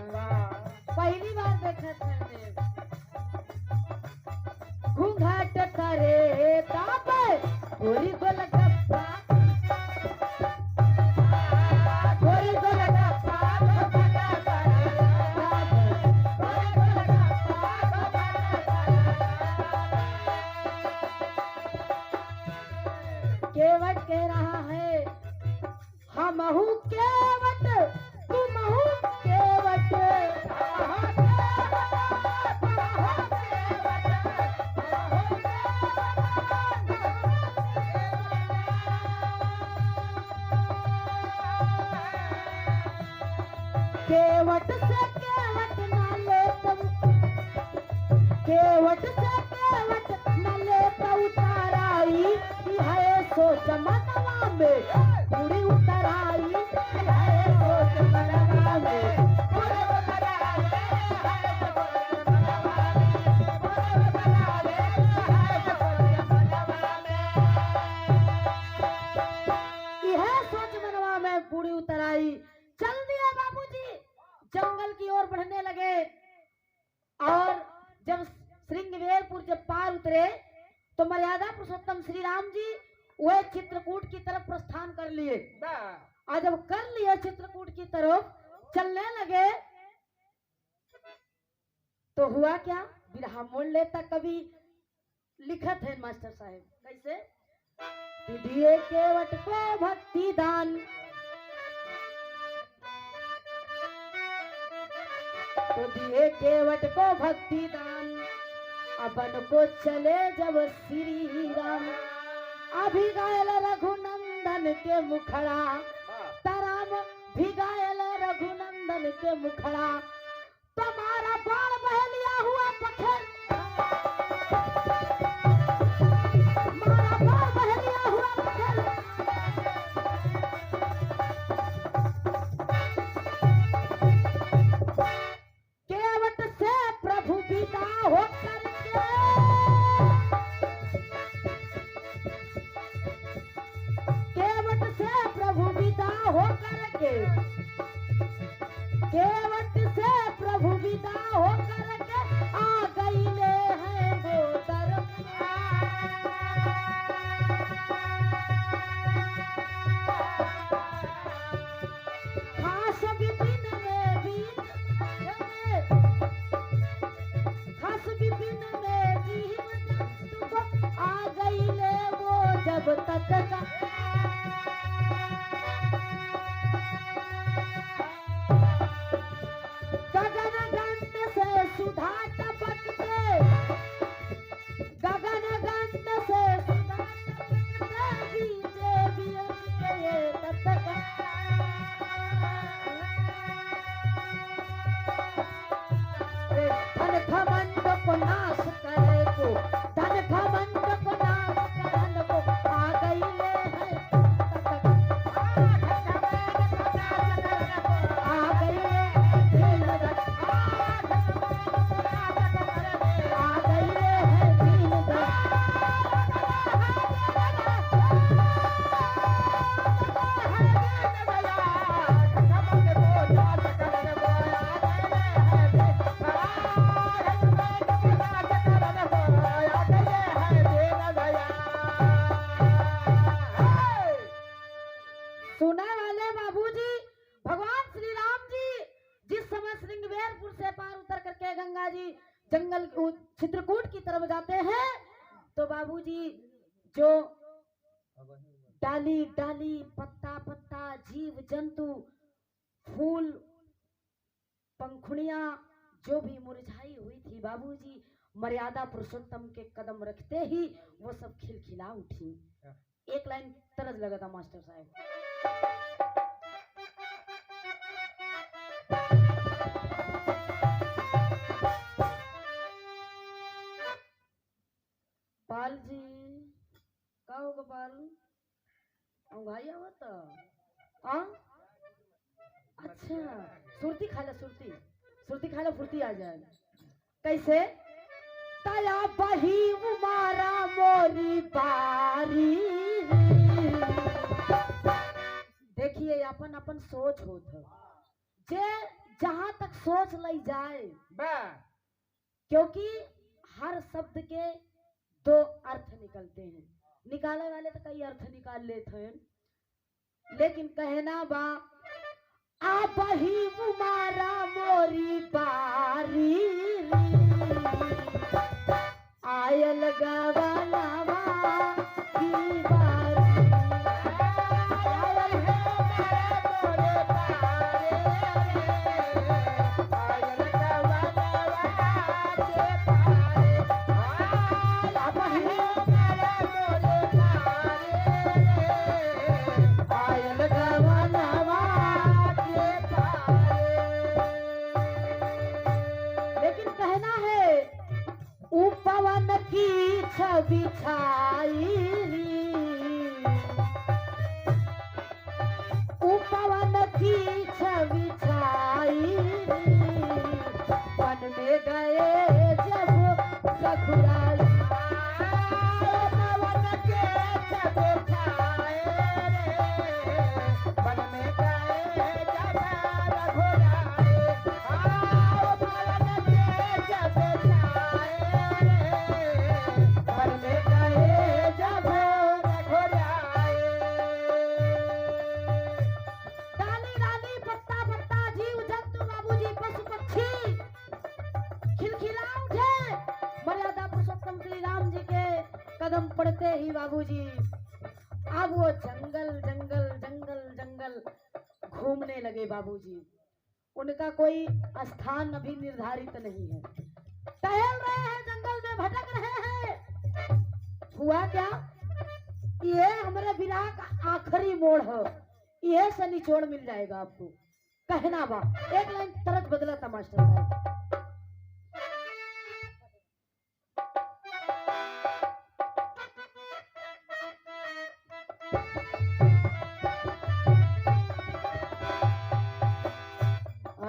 पहली बार देखा था घूंघट करे दावे। गोरी गोलगप्पा केवट कह रहा है हमहू केवट तुमहू केवट। केवट से केवट न ले तुम, केवट से केवट न ले तो उताराई है सोच मनवा में, पूरी उतराई है सोच मनवा में। यह सोच मनवा में पूरी उतराई। चल दिया बाबूजी, जंगल की ओर बढ़ने लगे और जब श्रृंगवेरपुर जब पार उतरे तो मर्यादा पुरुषोत्तम श्री राम जी वह चित्रकूट की तरफ प्रस्थान कर लिए। और जब कर लिए चित्रकूट की तरफ चलने लगे तो हुआ क्या, बिरहा मोड़ लेता कवि लिखत है मास्टर साहब कैसे, दिए केवट को भक्ति दान, तो दिए केवट को भक्ति दान, अपन को चले जब श्री राम। अभिगायल रघुनंदन के मुखड़ा, तराम भिगायल रघुनंदन के मुखड़ा, तुम्हारा बाण बह लिया हुआ पत्थर, मारा बाण बह लिया हुआ पत्थर। केवट से प्रभु विदा होकर केवट से प्रभु विदा होकर के, केवट से प्रभु विदा होकर के आ गई ले हैं वो तरफ। खास विपिन में भी खास विपिन में भी आ गई ले वो जब तक का। गगन गंड से सुधा टपकते, गगन गंड से सुधा टपकते, बीते बीते तक धन घमंड को नाश करे को, धन घमंड को नाश कुबेरपुर से पार उतर करके गंगा जी जंगल चित्रकूट की तरफ जाते हैं तो बाबूजी जो डाली डाली पत्ता पत्ता जीव जंतु फूल पंखुड़ियां जो भी मुरझाई हुई थी बाबूजी मर्यादा पुरुषोत्तम के कदम रखते ही वो सब खिलखिला उठी। एक लाइन तरस लगा था मास्टर साहब। पाल जी का हो गोपाल भाई आवत अच्छा सुरती खाला सुरती खाला फुर्ती आ जाए कैसे तया बही उमारा मोरी बारी। देखिए अपन अपन सोच होत जे जहां तक सोच ली जाए क्योंकि हर शब्द के दो अर्थ निकलते हैं, निकाले वाले तो कई अर्थ निकाल लेते हैं, लेकिन कहना बा आ बही उमारा मोरी बारी आयल गवालावा की बारी आयल है मोरे बारे आयल गवालावा के पारे आ बही उमारा मोरे बारे आयल गवालावा के पारे। लेकिन कहना है पवन की छवि छाई पवन की छवि छाई वन में गए जब रघुराई पवन के छवि छाए वन में गए जब रघुराई पवन के छवि कदम पड़ते ही बाबूजी अब वो जंगल जंगल जंगल जंगल घूमने लगे बाबूजी। उनका कोई स्थान अभी निर्धारित नहीं है, टहल रहे हैं जंगल में भटक रहे हैं। हुआ क्या ये हमारे विराह का आखिरी मोड़ है, ये से निचोड़ मिल जाएगा आपको। कहना बा एक लाइन तरत बदला था मास्टर साहब।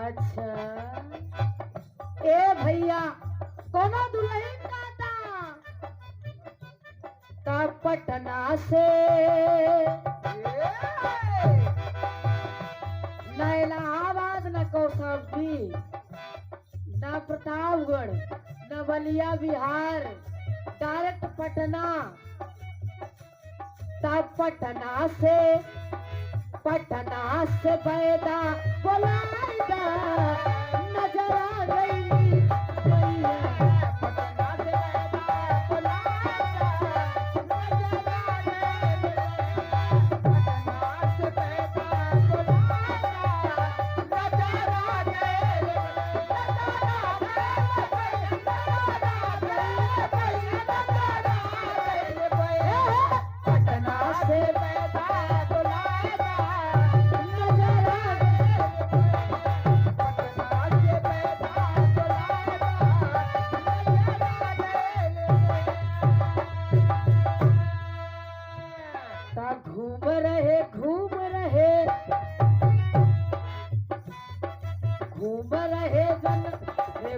अच्छा ए भैया कोनो दुल्हन का पटना से न इलाहाबाद न कौशाम्बी न प्रतापगढ़ न बलिया बिहार, डायरेक्ट पटना। तब पटना से पैदा बोलाएगा नजर आ गई मैया पटना से पैदा बोलाएगा नजर आ गई पटना से पैदा बोलाएगा नजर आ गई पटना से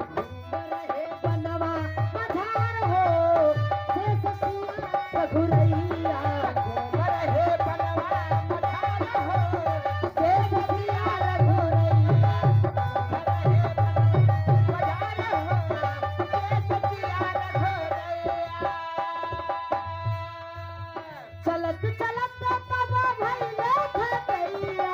घूम रहे बनवा पधार हो से ससुआ रघुरैया घूम रहे बनवा पधार हो से ससुआ रघुरैया पधार हो से ससुआ रघुरैया। चलत चलत तब भइले खतैया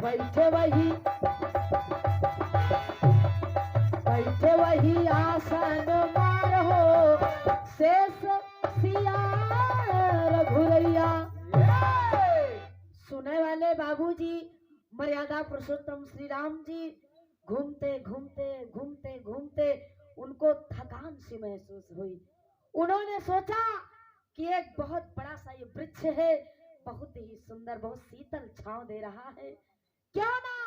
बैठे वही आसन मार हो शेष सिया रघुरैया। सुने वाले बाबूजी मर्यादा पुरुषोत्तम श्री राम जी घूमते घूमते घूमते घूमते उनको थकान सी महसूस हुई। उन्होंने सोचा कि एक बहुत बड़ा सा ये वृक्ष है, बहुत ही सुंदर, बहुत शीतल छांव दे रहा है, क्यों ना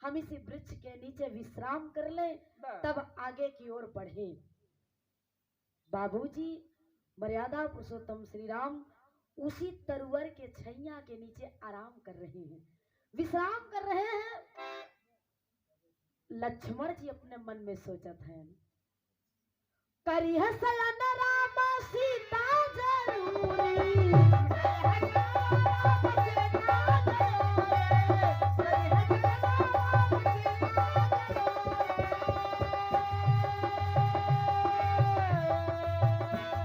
हम इसी वृक्ष के नीचे विश्राम कर लें, तब आगे की ओर बढ़े। बाबूजी मर्यादा पुरुषोत्तम श्री राम उसी तरुवर के छैया के नीचे आराम कर रहे हैं, विश्राम कर रहे हैं। लक्ष्मण जी अपने मन में सोचत हैं, करिह शयन राम सीता जरूरी,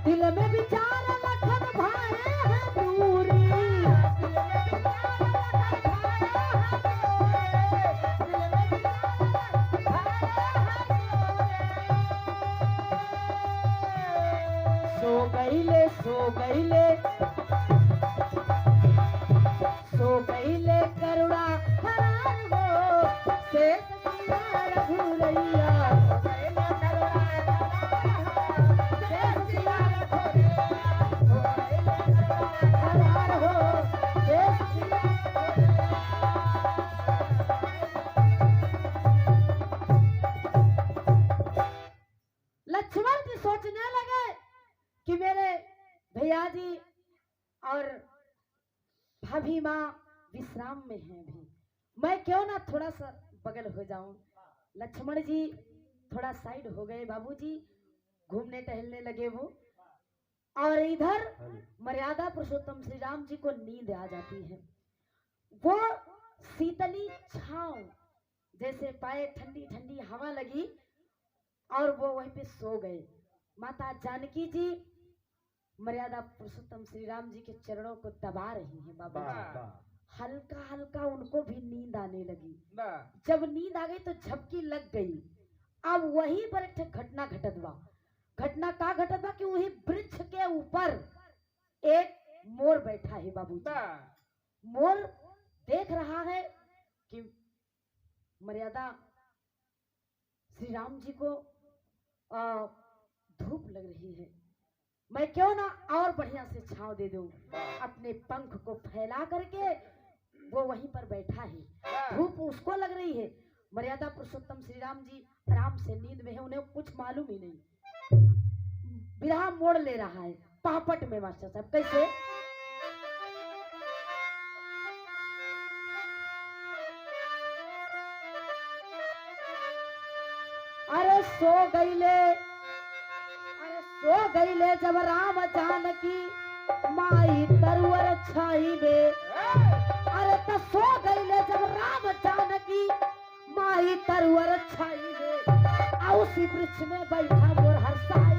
दिल में विचार लखन भाए हैं दूरी, सो गईले करुणा हरान हो शेष सिया रघुरैया। लक्ष्मण जी सोचने लगे कि मेरे भैया जी और भाभी माँ विश्राम में हैं, भी मैं क्यों ना थोड़ा सा बगल हो जाऊं। लक्ष्मण जी थोड़ा साइड हो गए, बाबूजी घूमने टहलने लगे वो, और इधर मर्यादा पुरुषोत्तम श्री राम जी को नींद आ जाती है। वो शीतली छांव जैसे पाए, ठंडी ठंडी हवा लगी और वो वहीं पे सो गए। माता जानकी जी मर्यादा पुरुषोत्तम श्री राम जी के चरणों को दबा रही हैं। बाबा हल्का हल्का उनको भी नींद आने लगी। जब नींद आ गई तो झपकी लग गई। अब वहीं पर एक घटना घटत बा। घटना का घटत बा कि वही वृक्ष के ऊपर एक मोर बैठा है। बाबू मोर देख रहा है कि मर्यादा श्री राम जी को धूप लग रही है, मैं क्यों ना और बढ़िया से छांव दे दूं। अपने पंख को फैला करके वो वहीं पर बैठा है, धूप उसको लग रही है। मर्यादा पुरुषोत्तम श्री राम जी आराम से नींद में है, उन्हें कुछ मालूम ही नहीं। बिरहा मोड़ ले रहा है पापट में। मास्टर साहब कैसे? अरे सो गईले जब राम जानकी माई तरुवर छाई में। अरे तो सो गईले जब राम जानकी माई तरुवर छाई में। उसी वृक्ष में बैठा मोर हर्षाई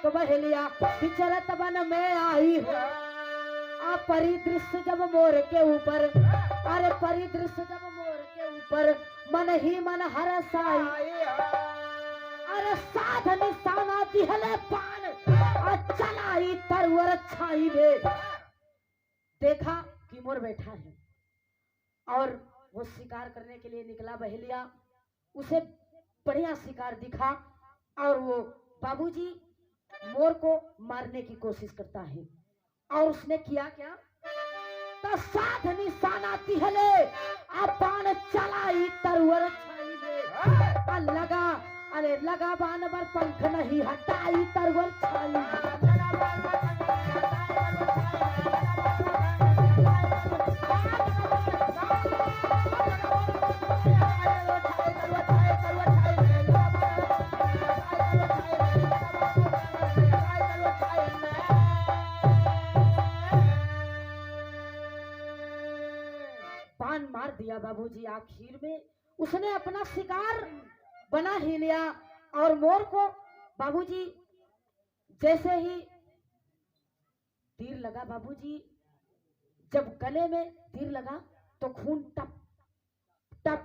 बहलिया विचरत वन में आई हो। परिदृश्य जब मोर के ऊपर, अरे परिदृश्य जब मोर के ऊपर मन ही मन हरसाई। अरे साध निशाना दिहले पान और चलाई तरुवर छाई में। देखा कि मोर बैठा है और वो शिकार करने के लिए निकला। बहेलिया उसे बढ़िया शिकार दिखा और वो बाबूजी मोर को मारने की कोशिश करता है। और उसने किया क्या? तो साध निशाना तिहले पान चलाई तरुवर छाई में। लगा, अरे लगा बान पर पंख नहीं हटाई तरुवर छाई। बाण मार दिया बाबूजी। आखिर में उसने अपना शिकार बना ही लिया और मोर को बाबूजी जैसे ही तीर लगा बाबूजी, जब गले में तीर लगा तो खून टप टप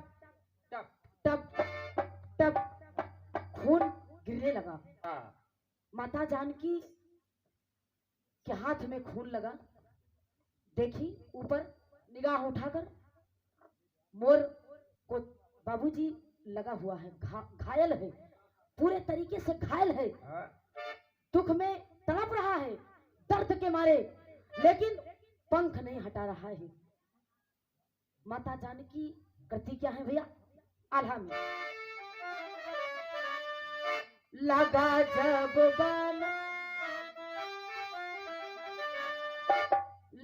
टप टप टप खून गिरने लगा। माता जानकी के हाथ में खून लगा। देखी ऊपर निगाह उठाकर मोर को बाबूजी लगा हुआ है, घायल है, पूरे तरीके से घायल है, दुख में तड़प रहा है दर्द के मारे, लेकिन पंख नहीं हटा रहा है। माता जानकी करती क्या है भैया, आल्हा में लगा जब बन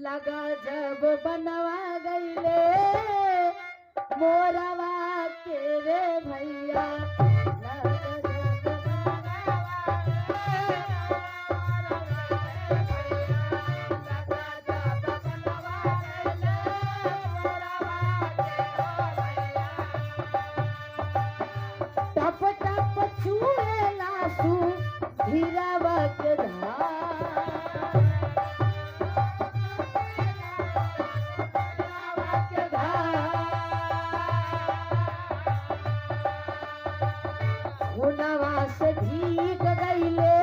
लगा जब बनवा गईले मोरवा के रे भैया, टप टप छुए लासू धीरावा के खुनवा से भीग गईले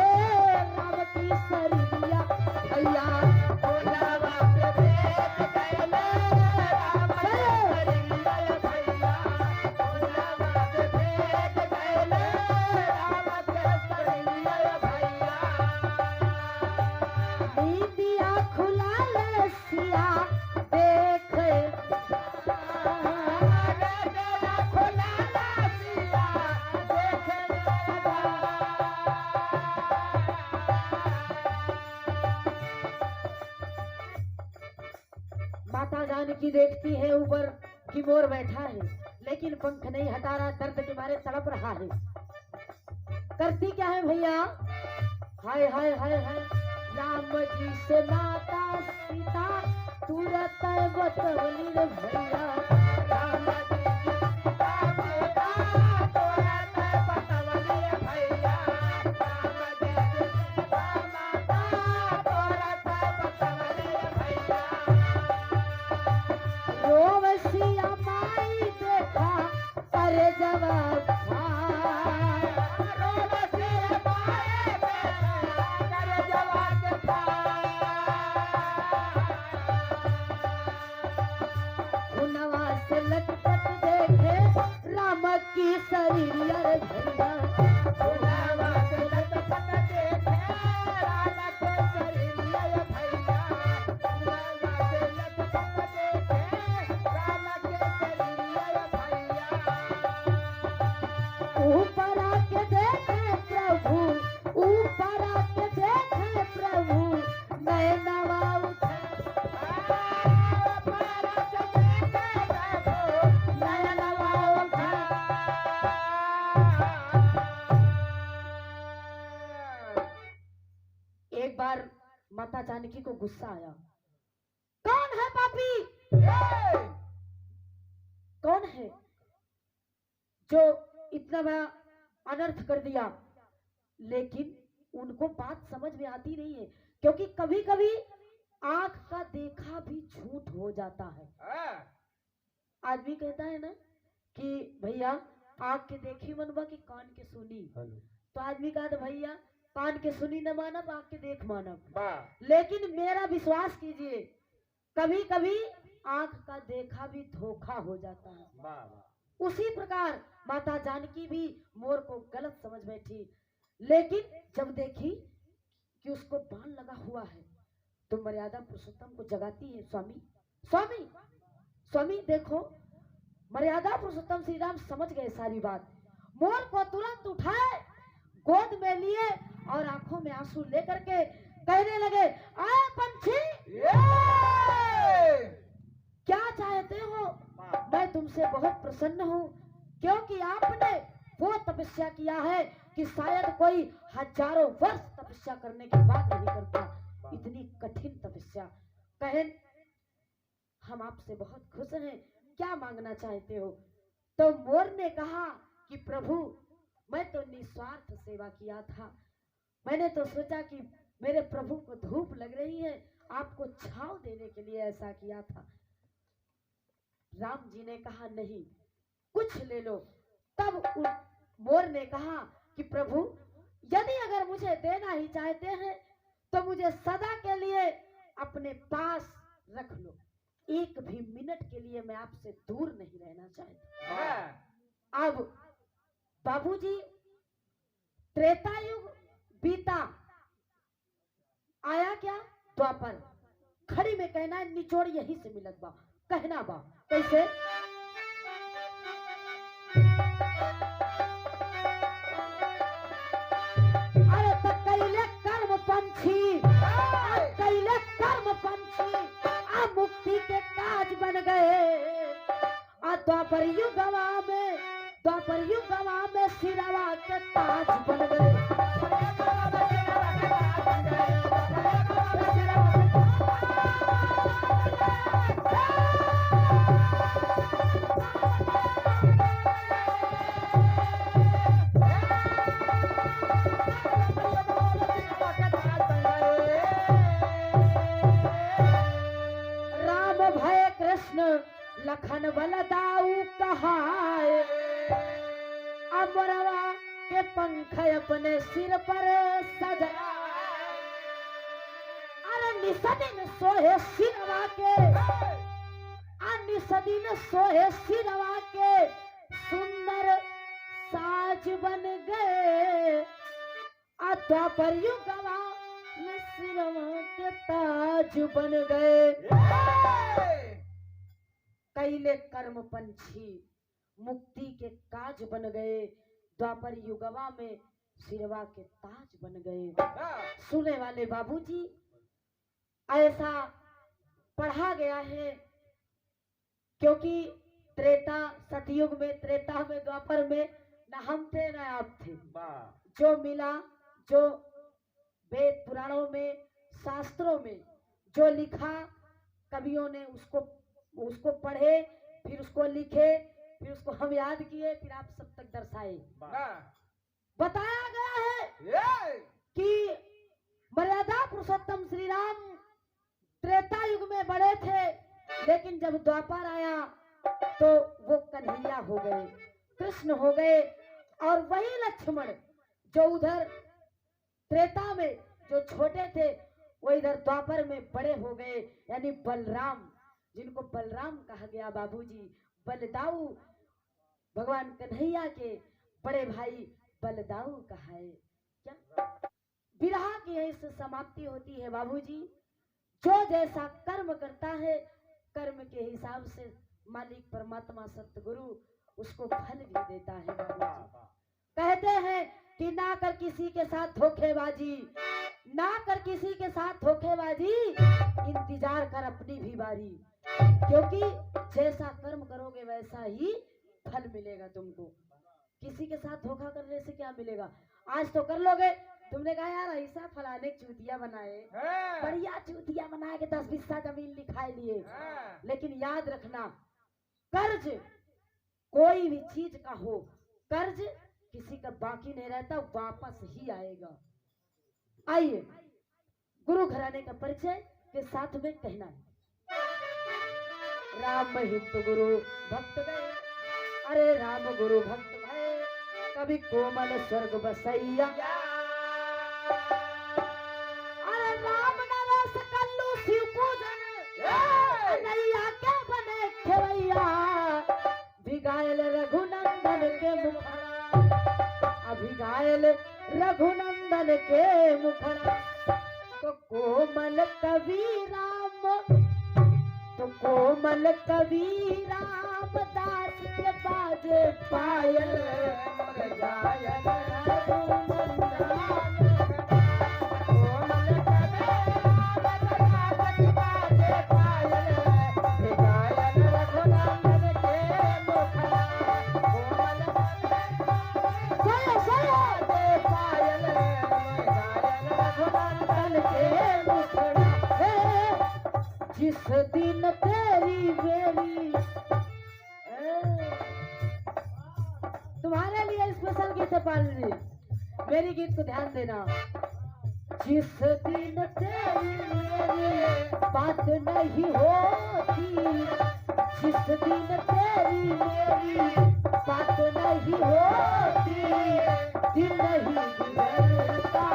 राम की सरिया भैया, खुनवा से भीग गईले राम की सरिया भैया, खुनवा से भीग गईले राम की सरिया भैया। नींदिया खुला ले सिया देख माता जानकी देखती है ऊपर कि मोर बैठा है, लेकिन पंख नहीं हटा रहा, दर्द के मारे तड़प रहा है। करती क्या है भैया, हाय हाय हाय हाय, राम जी से माता सीता तुरंत बतौली रे भैया, राम जी से सीता तुरंत बतौली रे भैया, राम जी से सीता माता तुरंत बतौली रे भैया। रोवसिया माई देखा पर जवाब रोवसिया माई देखा कर जवाब खुनवा से लटपट देखे राम की सरिया भैया, खुनवा से लटपट देखे राम की सरिया भैया, खुनवा से लटपट देखे राम की सरिया भैया। ऊपर आके देखे प्रभु, ऊपर आके देखे प्रभु, नैनवा उठे ऊपर आके देखे प्रभु, नैनवा उठे। एक बार माता जानकी को गुस्सा आया, कौन है पापी, कौन है जो इतना बड़ा अनर्थ कर दिया। लेकिन उनको बात समझ में आती नहीं है, क्योंकि कभी कभी आंख का देखा भी झूठ हो जाता है। आदमी कहता है ना कि भैया आंख के देखी मनवा की कान के सुनी, तो आदमी कहा था भैया कान के सुनी न मानब, आंख के देख मानब। लेकिन मेरा विश्वास कीजिए, कभी कभी आंख का देखा भी धोखा हो जाता है। उसी प्रकार माता जानकी भी मोर को गलत समझ बैठी, लेकिन जब देखी कि उसको बाण लगा हुआ है तो मर्यादा पुरुषोत्तम को जगाती है, स्वामी स्वामी स्वामी देखो। मर्यादा पुरुषोत्तम श्री राम समझ गए सारी बात, मोर को तुरंत उठाए, गोद में लिए और आंखों में आंसू लेकर के कहने लगे, आए पंछी क्या चाहते हो, मैं तुमसे बहुत प्रसन्न हूँ, क्योंकि आपने वो तपस्या किया है कि शायद कोई हजारों वर्ष तपस्या करने के बाद नहीं करता, इतनी कठिन तपस्या। कहें हम आपसे बहुत खुश हैं, क्या मांगना चाहते हो? तो मोर ने कहा कि प्रभु, मैं तो निस्वार्थ सेवा किया था। मैंने तो सोचा कि मेरे प्रभु को धूप लग रही है, आपको छांव देने के लिए ऐसा किया था। राम जी ने कहा नहीं, कुछ ले लो। तब मोर ने कहा कि प्रभु, यदि अगर मुझे देना ही चाहते हैं तो मुझे सदा के लिए अपने पास रख लो। एक भी मिनट के लिए मैं आपसे दूर नहीं रहना चाहता। अब बाबूजी, त्रेता युग बीता, आया क्या द्वापर। खड़ी में कहना है, निचोड़ यही से मिलत बा। कहना बा कैसे? अरे तो कैले कर्म पंछी, कैले कर्म पंछी, आ मुक्ति के काज बन गए। आ द्वापर युगवा में सिरवा के ताज बन गए। लखन बलदाऊ कहाए, अमरवा के पंख अपने सिर पर सजाए। अरे निसदिन सोहे सिरवा के, निसदिन सोहे सिरवा के, सुंदर साज बन गए। द्वापर युगवा में सिरवा के ताज बन गए। कैले कर्म पंछी मुक्ति के काज बन गए। द्वापर युगवा में सिरवा के ताज बन गए। सुने वाले बाबूजी, ऐसा पढ़ा गया है क्योंकि त्रेता सतयुग में, त्रेता में, द्वापर में न हम थे न आप थे। जो मिला, जो वेद पुराणों में, शास्त्रों में जो लिखा, कवियों ने उसको पढ़े, फिर उसको लिखे, फिर उसको हम याद किए, फिर आप सब तक दर्शाए। बताया गया है कि मर्यादा पुरुषोत्तम श्री राम त्रेता युग में बड़े थे, लेकिन जब द्वापर आया तो वो कन्हैया हो गए, कृष्ण हो गए। और वही लक्ष्मण जो उधर त्रेता में जो छोटे थे, वो इधर द्वापर में बड़े हो गए, यानी बलराम, जिनको बलराम कहा गया बाबूजी। बलदाऊ भगवान कन्हैया के बड़े भाई बलदाऊ कहा है। क्या विरहा की यही से समाप्ति होती है बाबूजी। जो जैसा कर्म करता है, कर्म के हिसाब से मालिक परमात्मा सतगुरु उसको फल भी देता है बाबूजी। कहते हैं कि ना कर किसी के साथ धोखेबाजी, ना कर किसी के साथ धोखेबाजी, इंतजार कर अपनी भी बारी। क्योंकि जैसा कर्म करोगे वैसा ही फल मिलेगा तुमको। किसी के साथ धोखा करने से क्या मिलेगा? आज तो कर लोगे, तुमने कहा यार ऐसा फलाने चूतिया बनाए, बढ़िया चूतिया बना के 10 बिस्सा जमीन लिखाए लिए, लेकिन याद रखना, कर्ज कोई भी चीज का हो, कर्ज किसी का बाकी नहीं रहता, वापस ही आएगा। आइए गुरु घराने का परिचय के साथ में कहना है। राम हित गुरु भक्त गए, अरे राम गुरु भक्त भय, कभी कोमल स्वर्ग बसैया। अरे राम नरस कल्लू शिव पूजन, नैया के बने खेवैया, भिगायल रघुनंदन के मुखड़ा, अभिगायल रघुनंदन के मुखड़ा। तो कोमल कवि राम, तो कोमल कवि राम दास के बाजे पायल, गायल रघुनंदन। कोमल कवि राम दास के बाजे पायल, गायल रघुनंदन के मुखड़ा। कोमल सोया सोया दे पायल, गायल रघुनंदन के मुखड़ा। जिस दिन तेरी मेरी गोपाल जी, मेरी गीत को ध्यान देना। जिस दिन तेरी मेरी बात नहीं होती, जिस दिन तेरी मेरी बात नहीं होती, दिन नहीं गुजरता,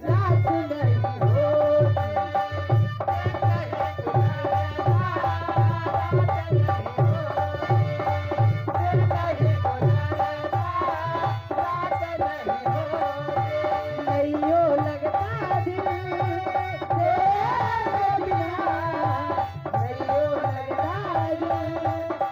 रात नहीं होती, नैयो लगता दिल तेरे बिना, नैयो लगता दिल